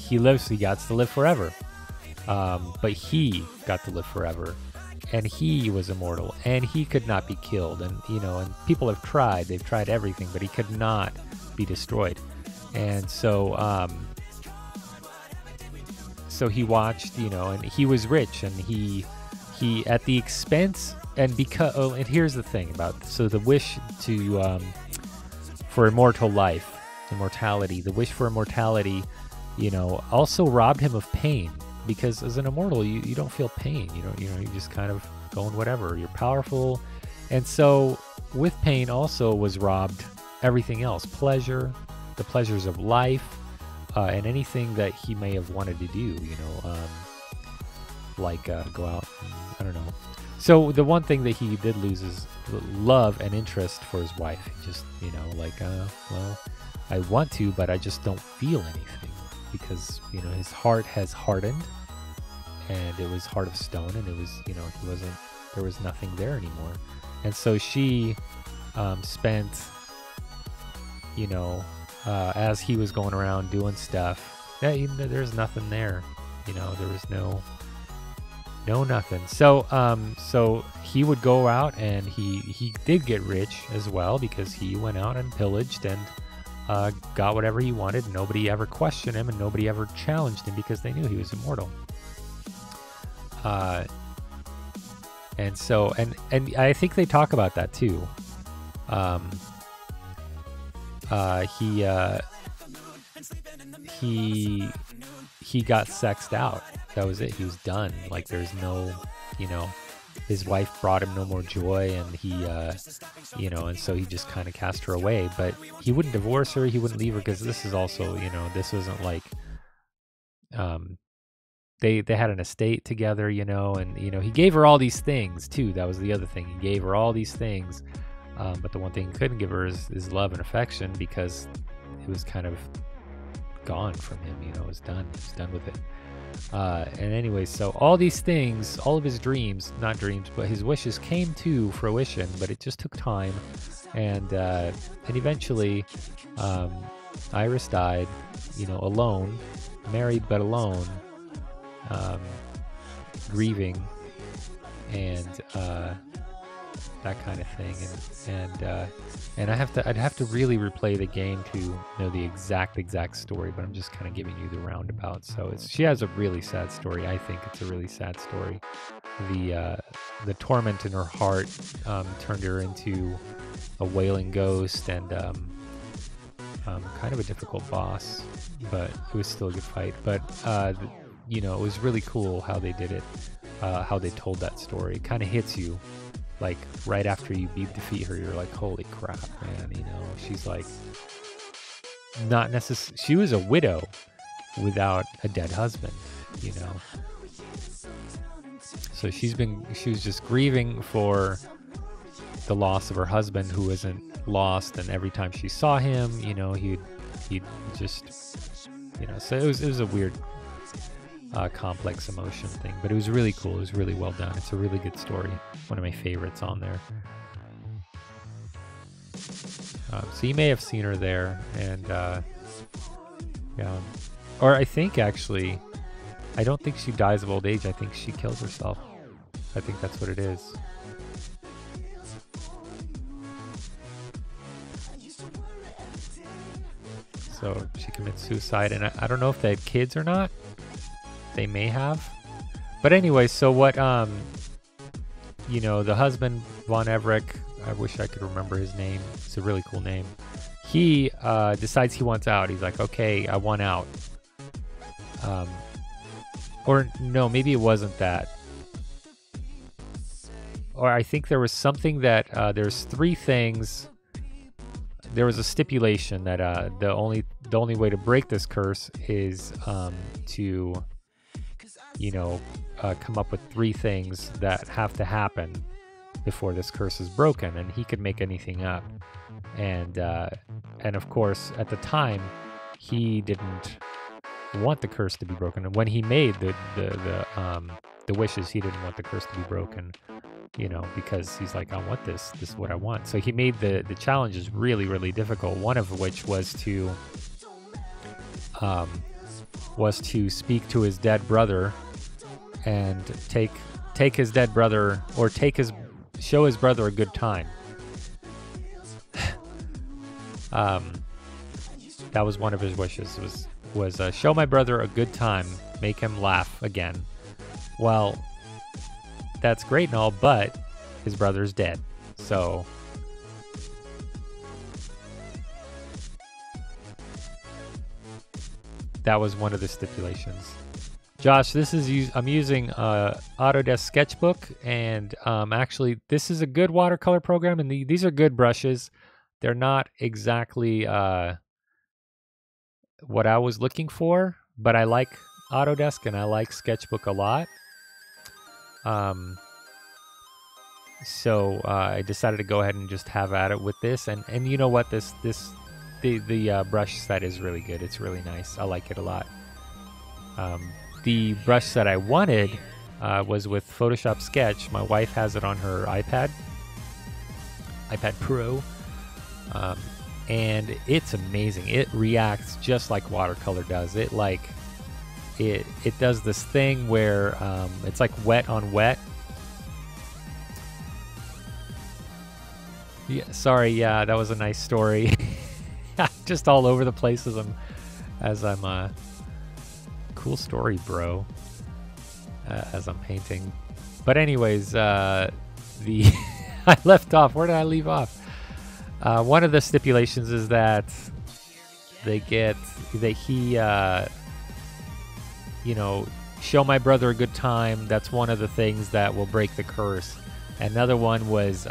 got to live forever, but he got to live forever, and he was immortal, and he could not be killed, and, you know, and people have tried, they've tried everything, but he could not be destroyed. And so, so he watched, you know, and he was rich, and he at the expense, and because, oh, and here's the thing about, so the wish to, for immortal life, immortality, the wish for immortality, you know, also robbed him of pain, because as an immortal, you don't feel pain, you know, you just kind of going whatever, you're powerful. And so with pain also was robbed everything else, pleasure, the pleasures of life, and anything that he may have wanted to do, you know, like go out, and, I don't know. So the one thing that he did lose is love and interest for his wife. He just, you know, like, well, I want to, but I just don't feel anything, because, you know, his heart has hardened, and it was heart of stone, and it was, you know, there was nothing there anymore. And so she spent, you know, as he was going around doing stuff, there's nothing there, you know, there was no nothing. So so he would go out, and he did get rich as well, because he went out and pillaged and got whatever he wanted. Nobody ever questioned him, and nobody ever challenged him, because they knew he was immortal. And so, and I think they talk about that too. He got sexed out. That was it. He was done. Like there's no, you know, his wife brought him no more joy, and he, you know, and so he just kind of cast her away. But he wouldn't divorce her. He wouldn't leave her, because this is also, you know, this wasn't like, they had an estate together, you know, and, you know, he gave her all these things too. That was the other thing. He gave her all these things. But the one thing he couldn't give her is love and affection, because it was kind of gone from him, you know, it was done. He was done with it. And anyway, so all these things, all of his dreams, not dreams, but his wishes came to fruition, but it just took time. And eventually, Iris died, you know, alone, married but alone, grieving, and that kind of thing. And I'd have to really replay the game to know the exact story, but I'm just kind of giving you the roundabout. So she has a really sad story. I think it's a really sad story. The torment in her heart turned her into a wailing ghost, and kind of a difficult boss, but it was still a good fight. But you know, it was really cool how they did it, how they told that story. It kind of hits you. Like right after you defeat her, you're like, holy crap, man, you know, she's like not necessarily, she was a widow without a dead husband, you know. So she was just grieving for the loss of her husband, who isn't lost, and every time she saw him, you know, he'd just, you know, so it was a weird complex emotion thing, but it was really cool. It was really well done. It's a really good story. One of my favorites on there. So you may have seen her there, and yeah, or I think actually, I don't think she dies of old age. I think she kills herself. I think that's what it is. So she commits suicide, and I don't know if they had kids or not. They may have, but anyway, so what, you know, the husband, Von Everett, I wish I could remember his name. It's a really cool name. He decides he wants out. He's like, okay, I want out. Or no, maybe it wasn't that. Or I think there was something that there's three things. There was a stipulation that the only way to break this curse is to, you know, come up with three things that have to happen before this curse is broken, and he could make anything up. And of course, at the time, he didn't want the curse to be broken. And when he made the wishes, he didn't want the curse to be broken, you know, because he's like, I want this. This is what I want. So he made the challenges really, really difficult. One of which was to speak to his dead brother and take his dead brother, or show his brother a good time. That was one of his wishes, was show my brother a good time, make him laugh again. Well, that's great and all, but his brother's dead. So that was one of the stipulations. Josh, I'm using Autodesk Sketchbook, and actually this is a good watercolor program, and these are good brushes. They're not exactly what I was looking for, but I like Autodesk and I like Sketchbook a lot. So I decided to go ahead and just have at it with this, and you know what, the brush set is really good. It's really nice. I like it a lot. The brush set I wanted was with Photoshop Sketch. My wife has it on her iPad Pro, and it's amazing. It reacts just like watercolor does. It does this thing where it's like wet on wet. Yeah, sorry. Yeah, that was a nice story. Just all over the place as I'm cool story, bro. as I'm painting. But anyways, the I left off. Where did I leave off? One of the stipulations is that he you know, show my brother a good time. That's one of the things that will break the curse. Another one was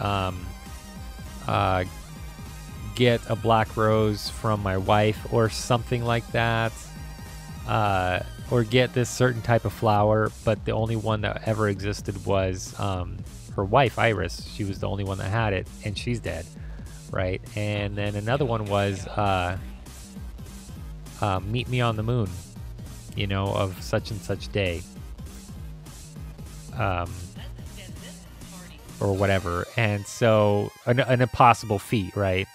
get a black rose from my wife or something like that, or get this certain type of flower, but the only one that ever existed was her wife, Iris. She was the only one that had it, and she's dead, right? And then another one was meet me on the moon, you know, of such and such day, or whatever. And so an impossible feat, right?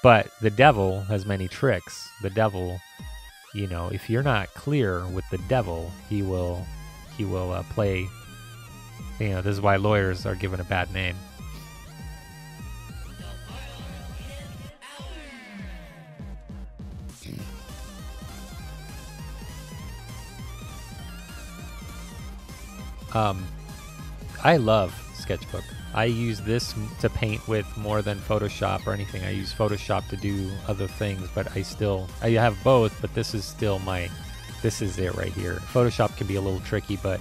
But the devil has many tricks. The devil, you know, if you're not clear with the devil, he will play. You know, this is why lawyers are given a bad name. I love Sketchbook. I use this to paint with more than Photoshop or anything. I use Photoshop to do other things, but I have both, but this is it right here. Photoshop can be a little tricky, but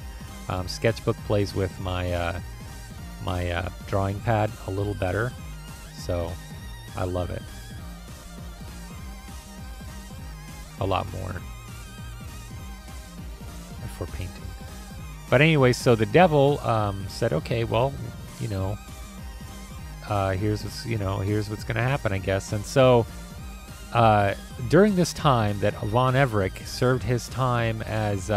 Sketchbook plays with my my drawing pad a little better, so I love it a lot more for painting. But anyway, so the devil said, okay, well, you know, here's what's gonna happen, I guess. And so during this time that Von Everett served his time as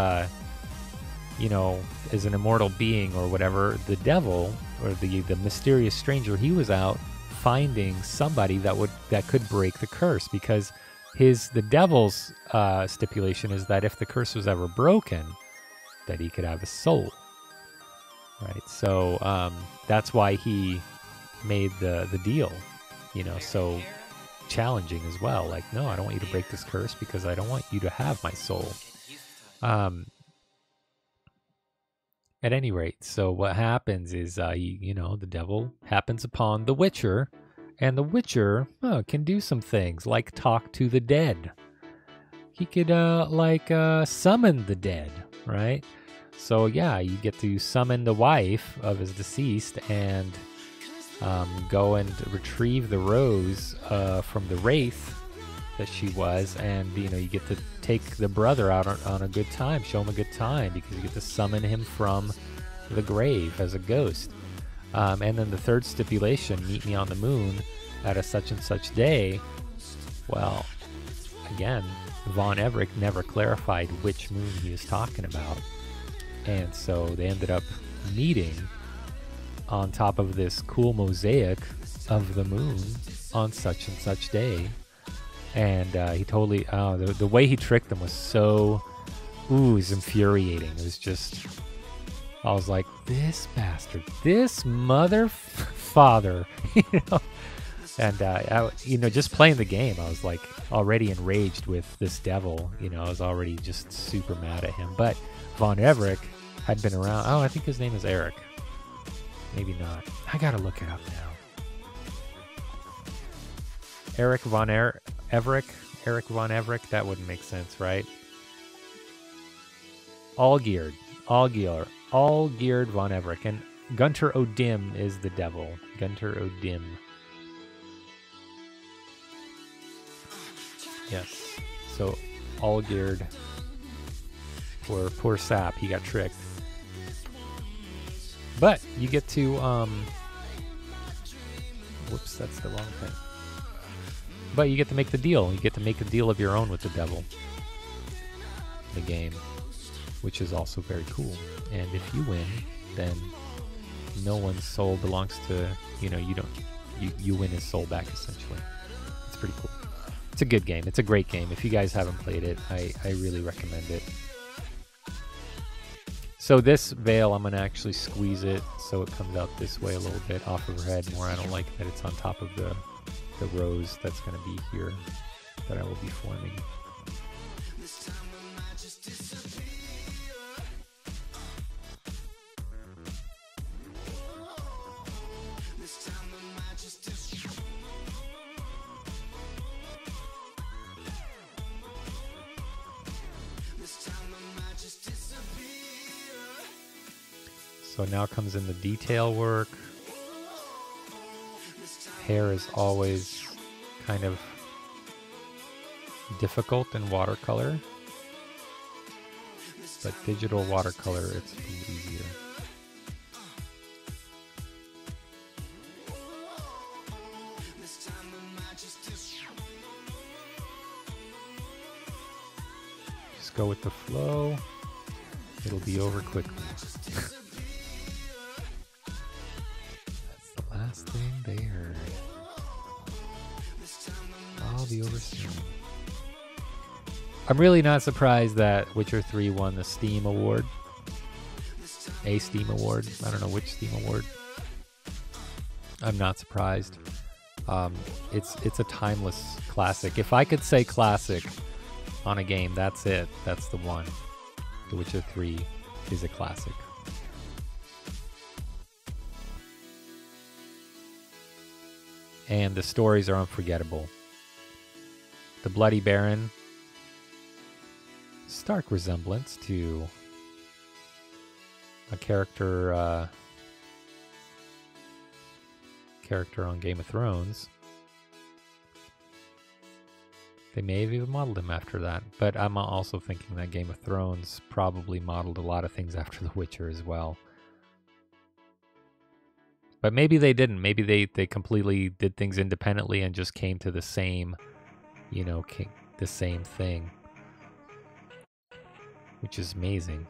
you know, as an immortal being or whatever, the devil or the mysterious stranger, he was out finding somebody that could break the curse, because the devil's stipulation is that if the curse was ever broken, that he could have a soul, right? So that's why he made the deal, you know, so challenging as well. Like, no, I don't want you to break this curse because I don't want you to have my soul. At any rate, so what happens is, you know, the devil happens upon the Witcher, and the Witcher can do some things like talk to the dead. He could summon the dead, right? So yeah, you get to summon the wife of his deceased and go and retrieve the rose from the wraith that she was, and you know, you get to take the brother out on a good time, show him a good time, because you get to summon him from the grave as a ghost. And then the third stipulation, meet me on the moon at a such and such day. Well, again, Von Everett never clarified which moon he was talking about, and so they ended up meeting on top of this cool mosaic of the moon on such and such day. And he totally, the way he tricked them was so, it was infuriating. It was just, I was like, this bastard, this mother father, you know. And you know, just playing the game, I was like already enraged with this devil. You know, I was already just super mad at him. But Von Everett had been around. Oh, I think his name is Eric. Maybe not. I gotta look it up now. Eric Von Everett. Eric Von Everett. That wouldn't make sense, right? Allgeared Von Everett. And Gunter O'Dim is the devil. Gunter O'Dim. Yes. So Allgeared. Poor sap. He got tricked. But you get to whoops, that's the wrong thing. But you get to make the deal. You get to make a deal of your own with the devil. The game, which is also very cool. And if you win, then no one's soul belongs to, you know, you win his soul back, essentially. It's pretty cool. It's a good game. It's a great game. If you guys haven't played it, I really recommend it. So this veil, I'm going to actually squeeze it so it comes out this way a little bit off of her head more. I don't like that it's on top of the rose that's going to be here that I will be forming. So now comes in the detail work. Hair is always kind of difficult in watercolor, but digital watercolor, it's a little easier. Just go with the flow. It'll be over quickly. That's the last thing they heard. I'll be over soon. I'm really not surprised that Witcher 3 won the Steam Award. A Steam Award. I don't know which Steam Award. I'm not surprised. It's a timeless classic. If I could say classic on a game, that's it. That's the one. The Witcher 3 is a classic. And the stories are unforgettable. The Bloody Baron, stark resemblance to a character on Game of Thrones. They may have even modeled him after that, but I'm also thinking that Game of Thrones probably modeled a lot of things after The Witcher as well. But maybe they didn't. Maybe they completely did things independently and just came to the same, you know, the same thing, which is amazing.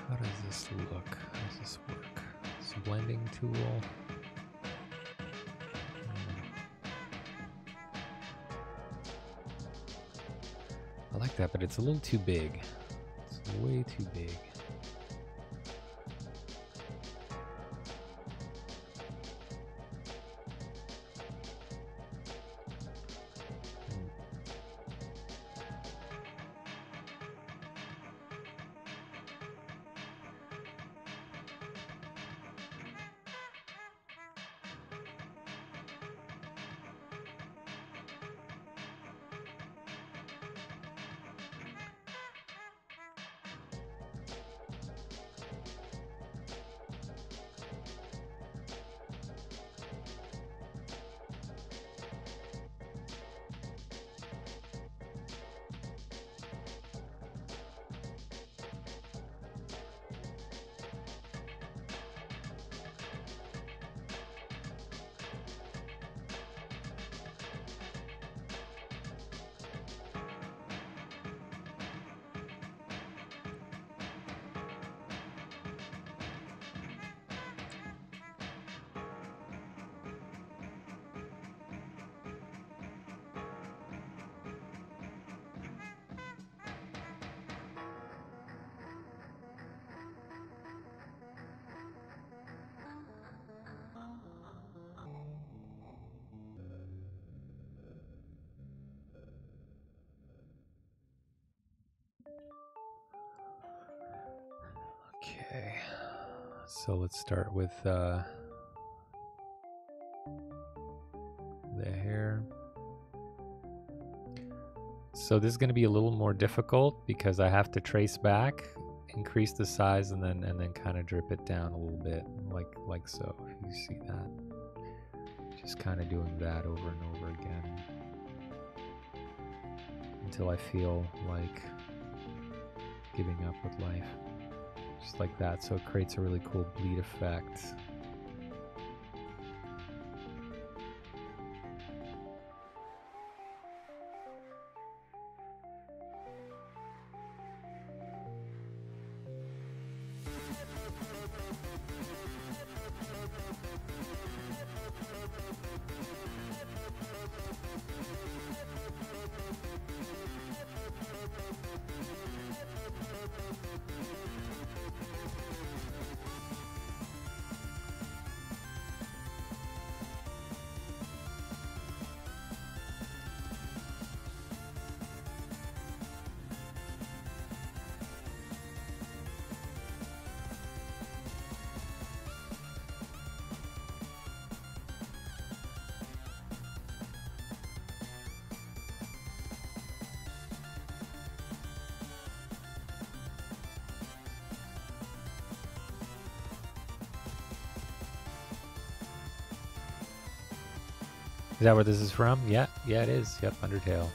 How does this look? How does this work? It's a blending tool. I like that, but it's a little too big. It's way too big. Okay, so let's start with the hair. So this is going to be a little more difficult because I have to trace back, increase the size, and then kind of drip it down a little bit, like so. If you see that, just kind of doing that over and over again until I feel like giving up with life. Just like that, so it creates a really cool bleed effect. Is that where this is from? Yeah, yeah, it is. Yep, Undertale.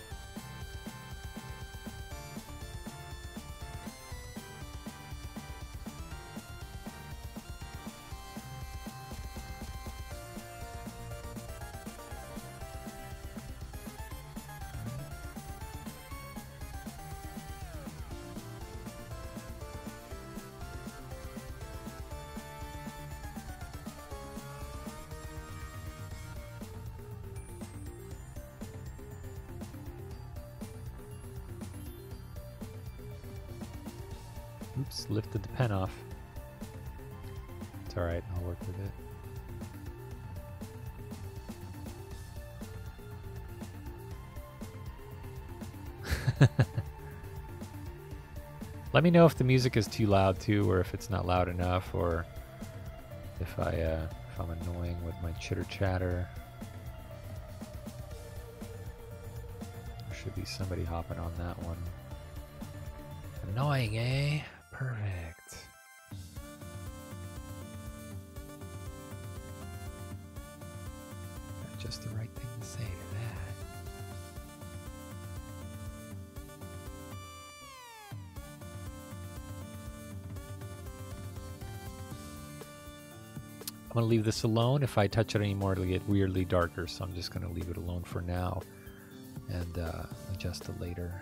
Oops, lifted the pen off. It's alright, I'll work with it. Let me know if the music is too loud too, or if it's not loud enough, or if I'm annoying with my chitter chatter. There should be somebody hopping on that one. Annoying, eh? Perfect. Just the right thing to say to that. I'm going to leave this alone. If I touch it anymore, it'll get weirdly darker, so I'm just going to leave it alone for now and adjust it later.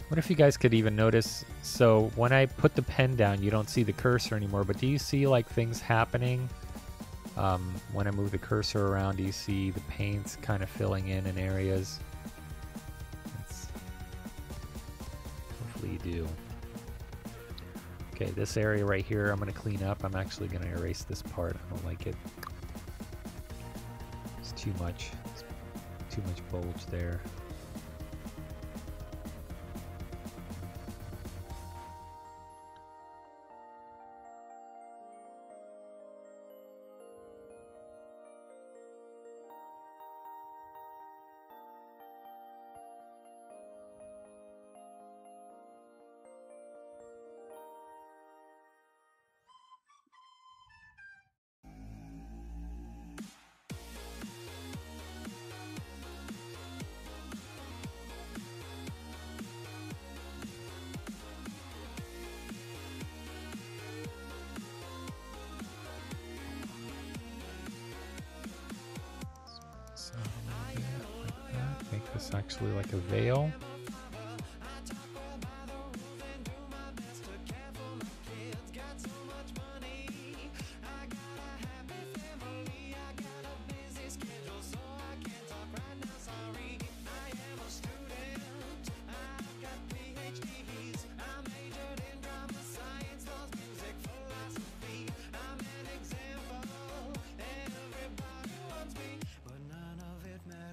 What if you guys could even notice, so when I put the pen down, you don't see the cursor anymore, but do you see like things happening? When I move the cursor around, do you see the paints kind of filling in areas? Hopefully you do. Okay, this area right here I'm going to clean up. I'm actually going to erase this part. I don't like it. It's too much. It's too much bulge there. It's actually like a veil.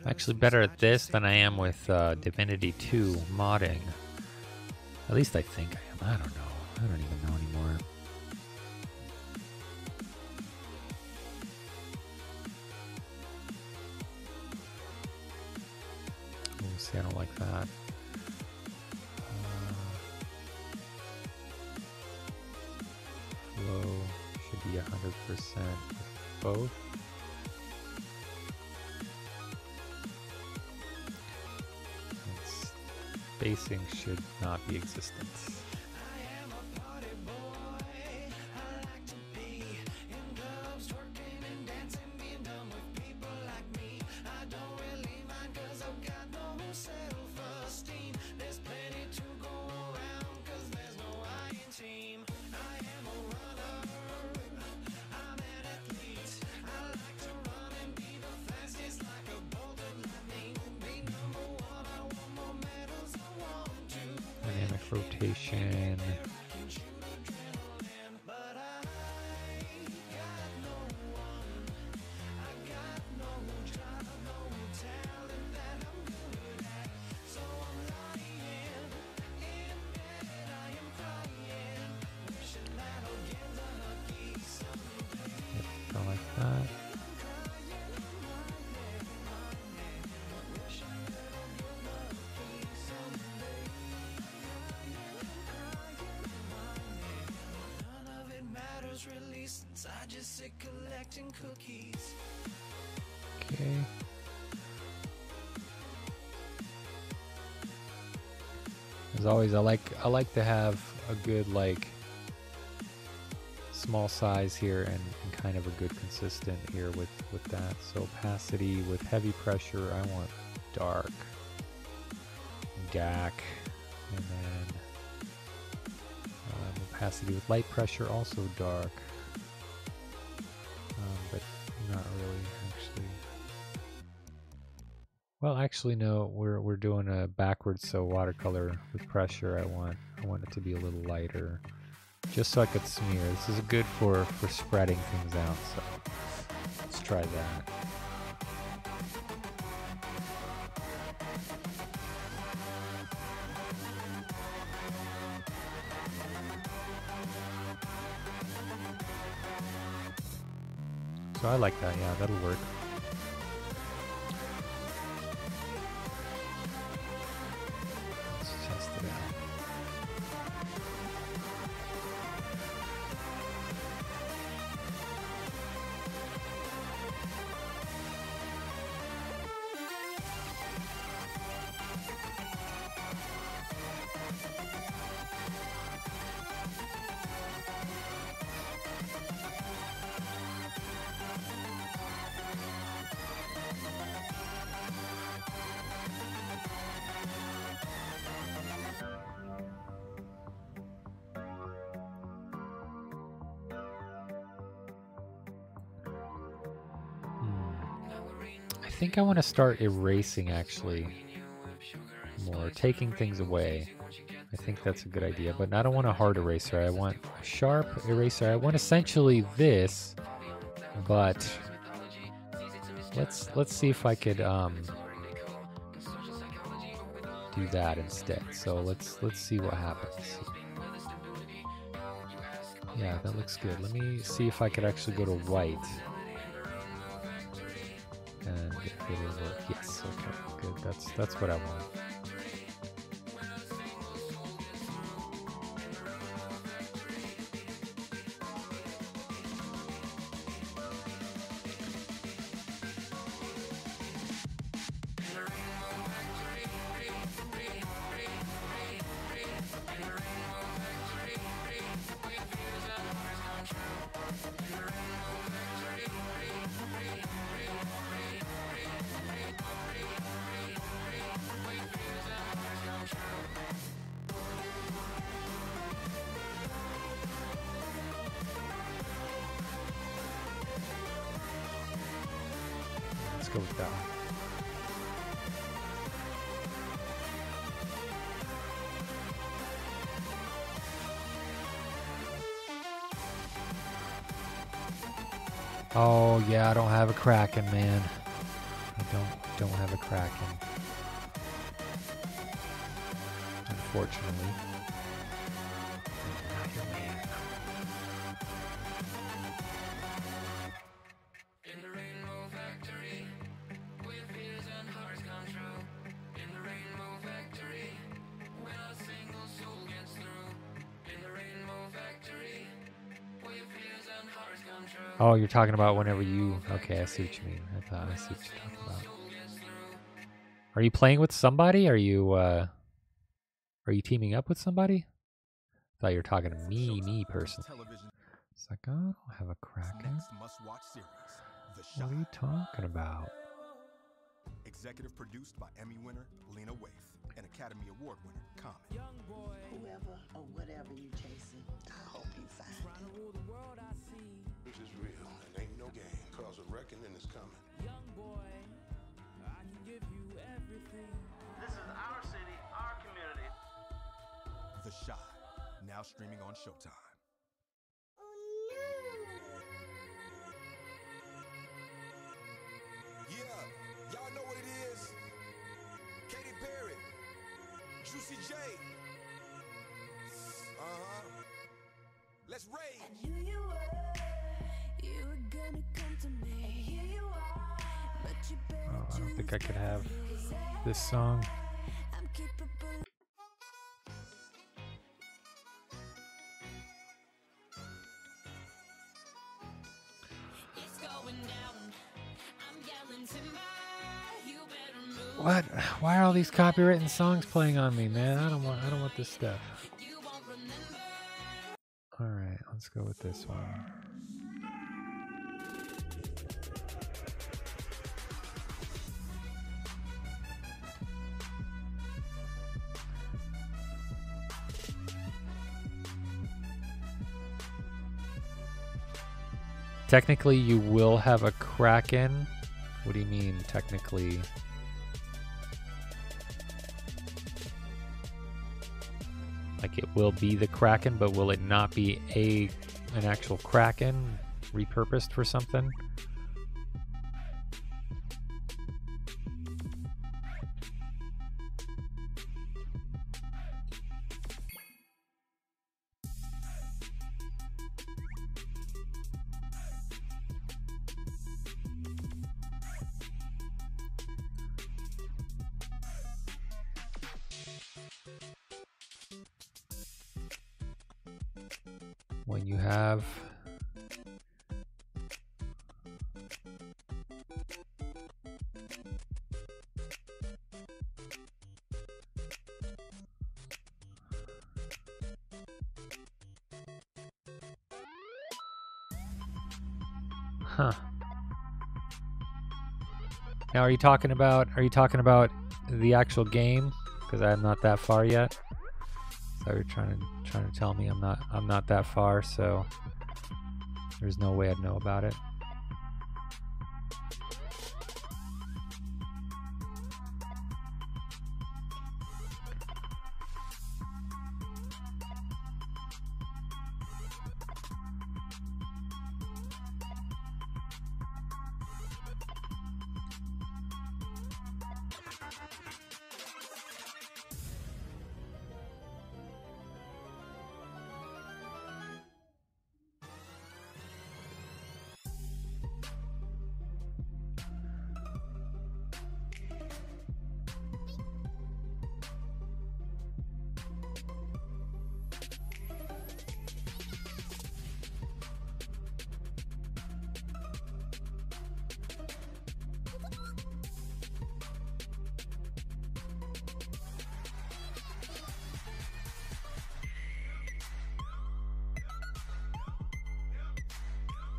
I'm actually better at this than I am with Divinity 2 modding. At least I think I am. I don't know. I don't even know anymore. Oh, see, I don't like that. Flow should be 100% with both. Spacing should not be existent. rotation. Go like that. Okay. As always, I like to have a good like small size here and kind of a good consistent here with that. So opacity with heavy pressure, I want dark, DAC, and then opacity with light pressure, also dark, but not really actually. Well, actually no, we're doing a backwards, so watercolor with pressure. I want it to be a little lighter, just so I could smear. This is good for spreading things out. So let's try that. So I like that. Yeah, that'll work. Let's test it out. I think I want to start erasing actually more, taking things away. I think that's a good idea, but I don't want a hard eraser. I want a sharp eraser. I want essentially this, but let's see if I could do that instead. So let's see what happens. Yeah, that looks good. Let me see if I could actually go to white. And it'll work. Yes, okay, good. That's what I want. Let's go with that one. Oh yeah, I don't have a Kraken, man. I don't have a Kraken. Unfortunately. Oh, you're talking about whenever you... Okay, I see what you mean. I see what you're talking about. Are you playing with somebody? Are you teaming up with somebody? I thought you were talking to me personally. It's like, oh, I don't have a Kraken. What are you talking about? Executive produced by Emmy winner Lena Waithe and Academy Award winner Common. Whoever or whatever you chasing, I hope you find it. This is real and ain't no game, cause a reckoning is coming. Young boy, I can give you everything. This is our city, our community. The now streaming on Showtime. Yeah, y'all know what it is. Katy Perry, Juicy J. Let's rage. I knew you were gonna come to me. And here you are, but you better Oh, I don't choose think I could have carefully. this song. I'm capable. It's going down. I'm yelling timber. You better move. What? Why are all these copywritten songs playing on me, man? I don't want this stuff. You won't remember. All right, let's go with this one. Technically, you will have a Kraken. What do you mean, technically? Like it will be the Kraken, but will it not be an actual Kraken repurposed for something? When you have Now, are you talking about the actual game? Because I'm not that far yet. So you're trying to tell me I'm not that far, so there's no way I'd know about it.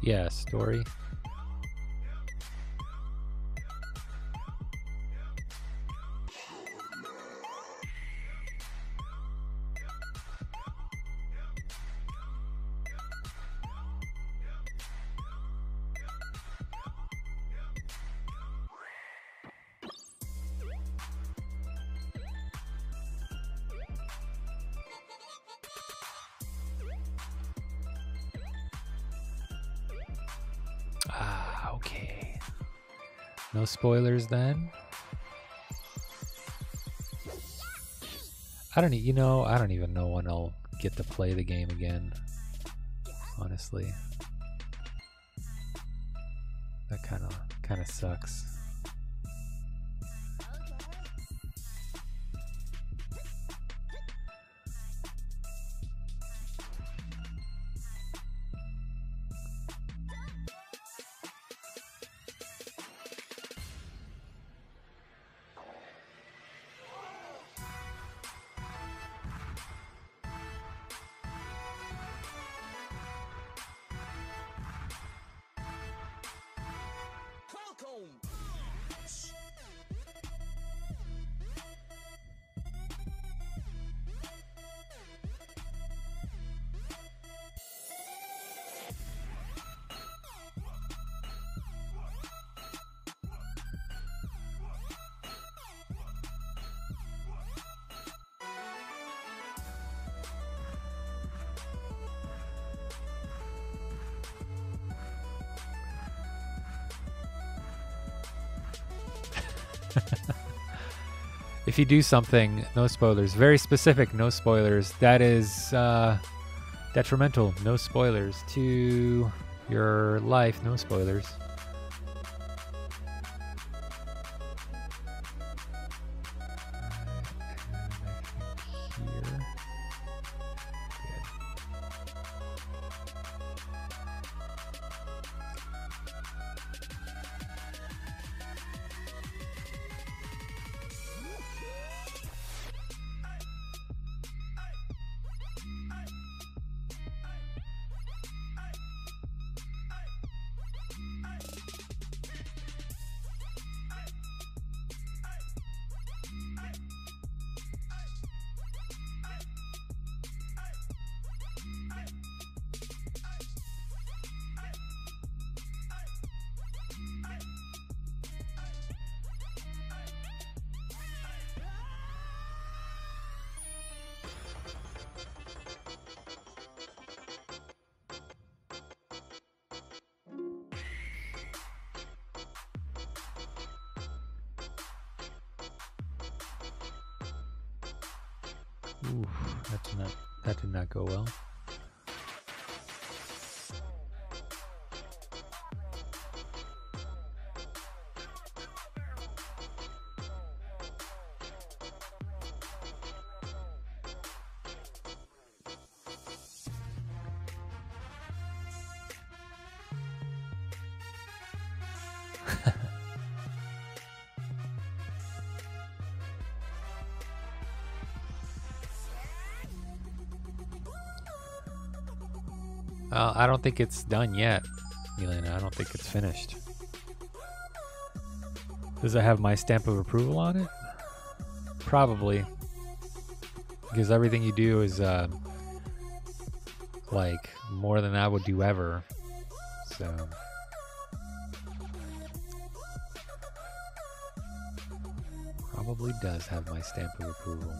Yeah, story. Ah, okay. No spoilers then. I don't even know when I'll get to play the game again. Honestly, that kind of sucks. Welcome If you do something, no spoilers. Very specific, no spoilers. That is detrimental. No spoilers to your life. No spoilers. Here. Ooh, that did not go well. I don't think it's done yet, Milena. I don't think it's finished. Does it have my stamp of approval on it? Probably. Because everything you do is like more than I would do ever. So probably does have my stamp of approval.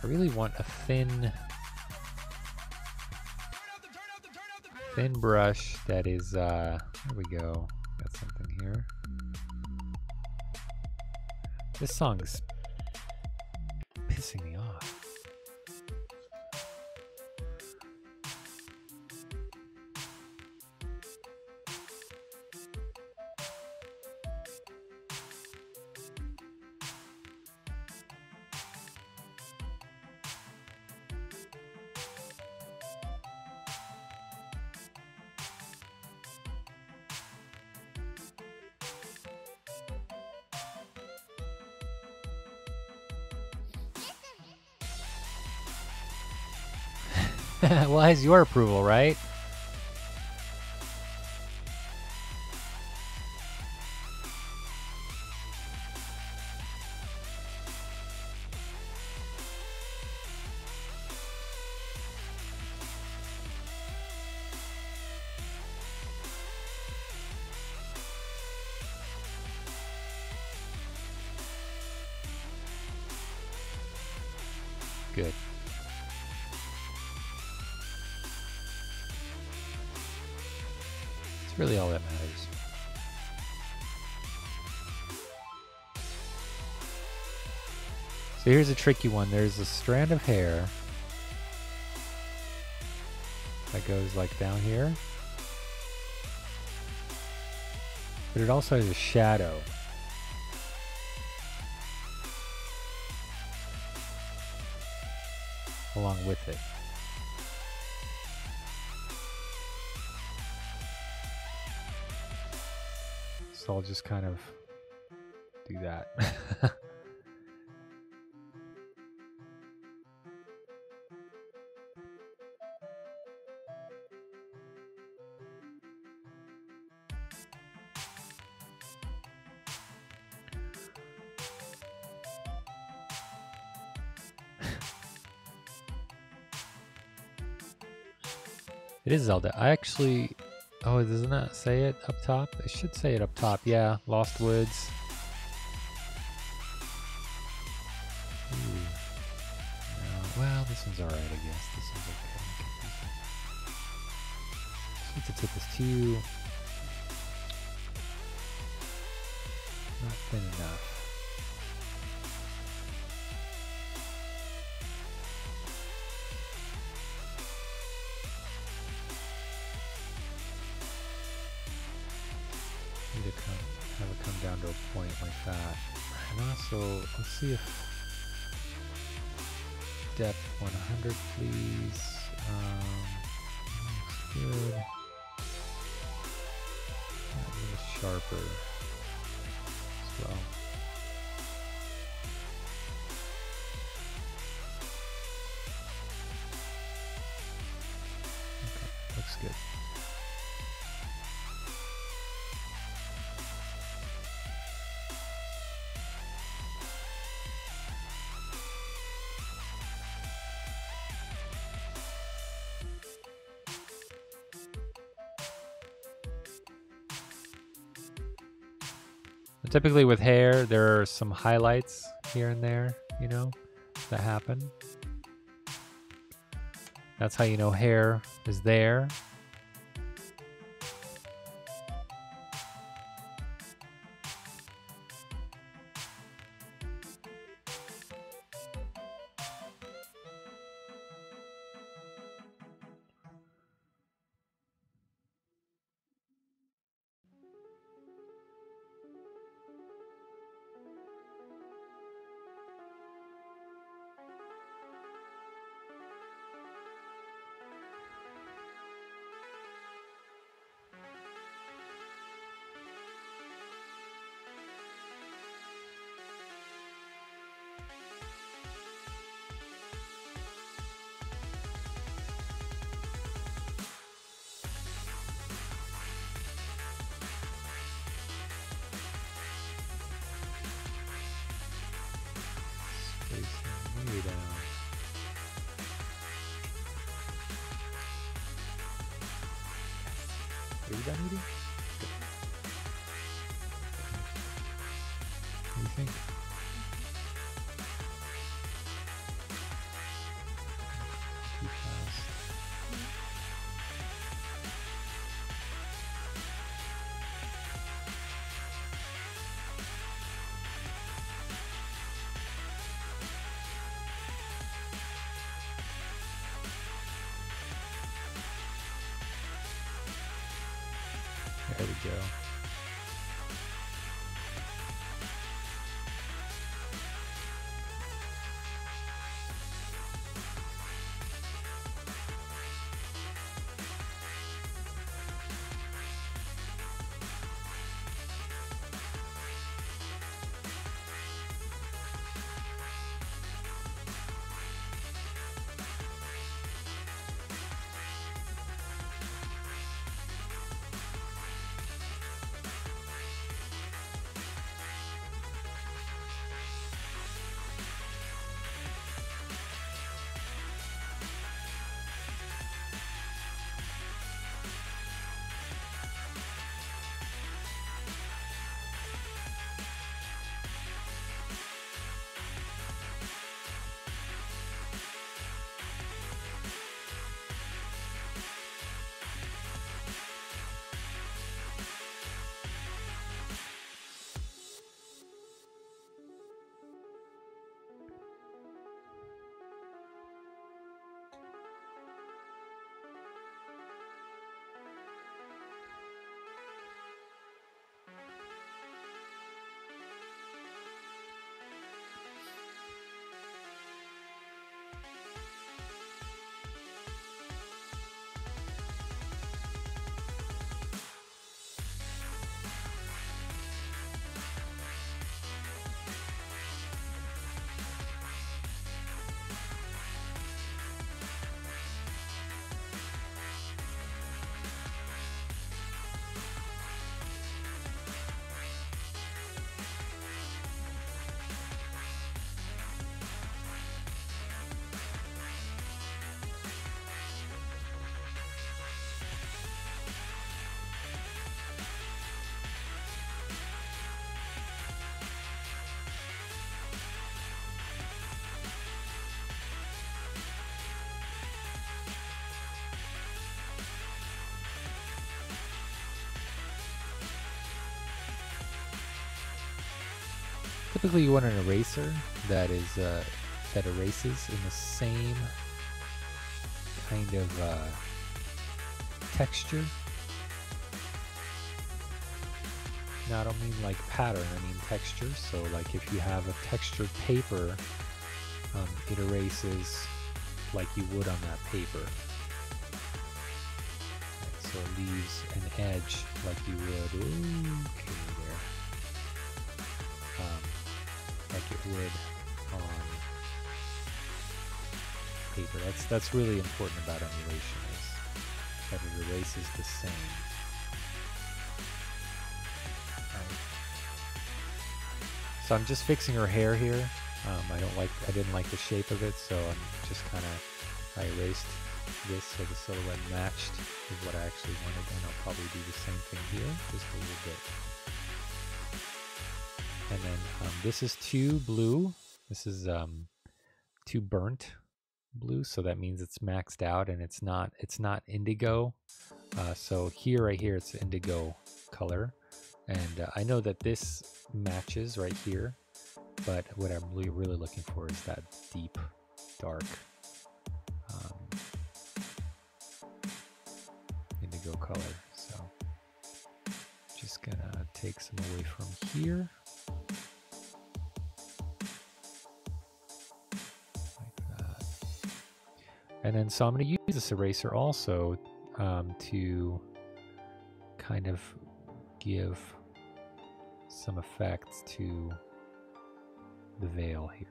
I really want a thin brush that is, there we go. Got something here. This song is pissing me off. Well, it has your approval, right? Good. It's really all that matters. So here's a tricky one. There's a strand of hair that goes like down here, but it also has a shadow. Along with it. So I'll just kind of do that. It is Zelda. I actually... Oh, doesn't that say it up top? It should say it up top. Yeah, Lost Woods. Ooh. This one's alright, I guess. This one's okay. Just need to take this to not thin enough. Need to have it come down to a point like that. And also, let's see if depth 100, please. Looks good. A little sharper as well. Okay, looks good. Typically with hair, there are some highlights here and there, you know, that happen. That's how you know hair is there. Way down. Are you done eating? Good. What do you think? Too fast. There we go. Typically you want an eraser that is that erases in the same kind of texture. Now I don't mean like pattern, I mean texture. So like if you have a textured paper, it erases like you would on that paper. Right, so it leaves an edge like you would, okay there, like it would on paper. That's really important about emulation, is that it erases the same. Right. So I'm just fixing her hair here. I didn't like the shape of it, so I'm just I erased this so the silhouette matched with what I actually wanted, and I'll probably do the same thing here, just a little bit. And then this is too blue. This is too burnt blue, so that means it's maxed out and it's not indigo. So right here it's indigo color, and I know that this matches right here, but what I'm really looking for is that deep dark indigo color. So just gonna take some away from here. And then, so I'm going to use this eraser also to kind of give some effect to the veil here.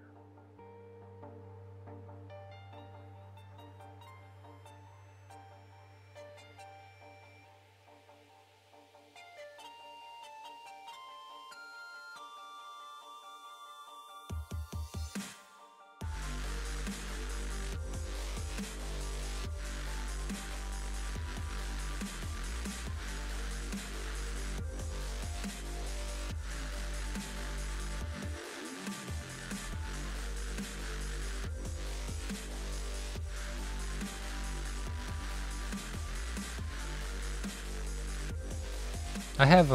I have,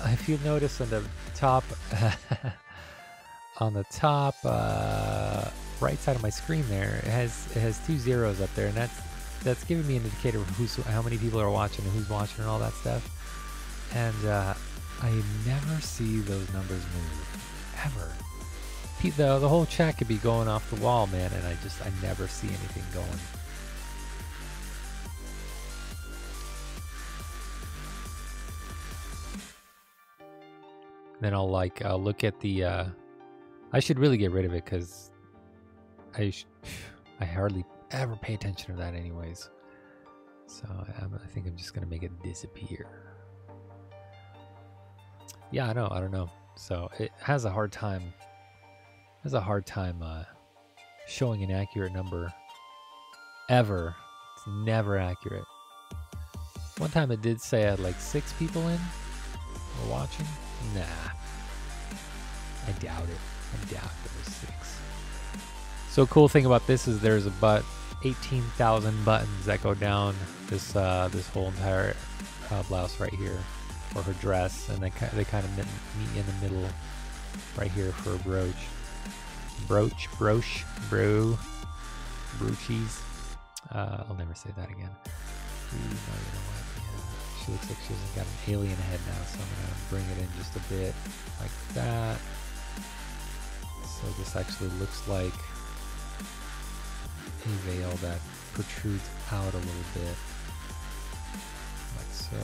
if you notice on the top, right side of my screen there, it has 2 zeros up there, and that's giving me an indicator of how many people are watching and who's watching and all that stuff. And I never see those numbers move, ever. The whole chat could be going off the wall, man, and I never see anything going. Then I'll look at the, I should really get rid of it because I hardly ever pay attention to that anyways. So I think I'm just going to make it disappear. Yeah, I don't know. So it has a hard time, showing an accurate number ever. It's never accurate. One time it did say I had like 6 people in or watching. Nah, I doubt it. I doubt there was 6. So cool thing about this is there's about 18,000 buttons that go down this this whole entire blouse right here, or her dress, and they kind of meet in the middle right here for a broochies. I'll never say that again. She looks like she's got an alien head now, so I'm going to bring it in just a bit like that. So this actually looks like a veil that protrudes out a little bit, like so.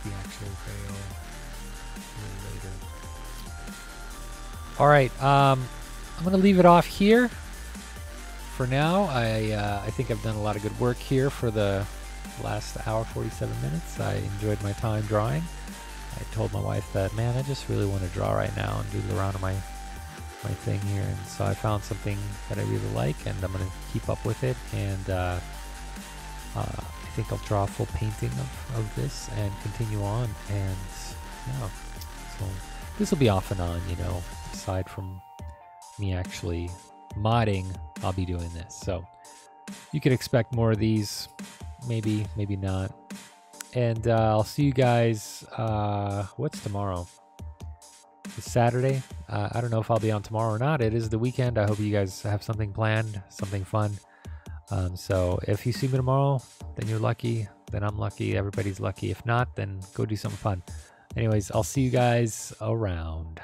The actual veil later. All right, I'm gonna leave it off here for now. I think I've done a lot of good work here for the last hour 47 minutes. I enjoyed my time drawing. I told my wife that, man, I just really want to draw right now and doodle around on my my thing here, and so I found something that I really like, and I'm gonna keep up with it. And I think I'll draw a full painting of this and continue on. And yeah, so this will be off and on, you know, aside from me actually modding, I'll be doing this. So you could expect more of these, maybe not. And I'll see you guys, what's tomorrow? It's Saturday. I don't know if I'll be on tomorrow or not. It is the weekend. I hope you guys have something planned, something fun. So if you see me tomorrow, then you're lucky. Then I'm lucky. Everybody's lucky. If not, then go do something fun. Anyways, I'll see you guys around.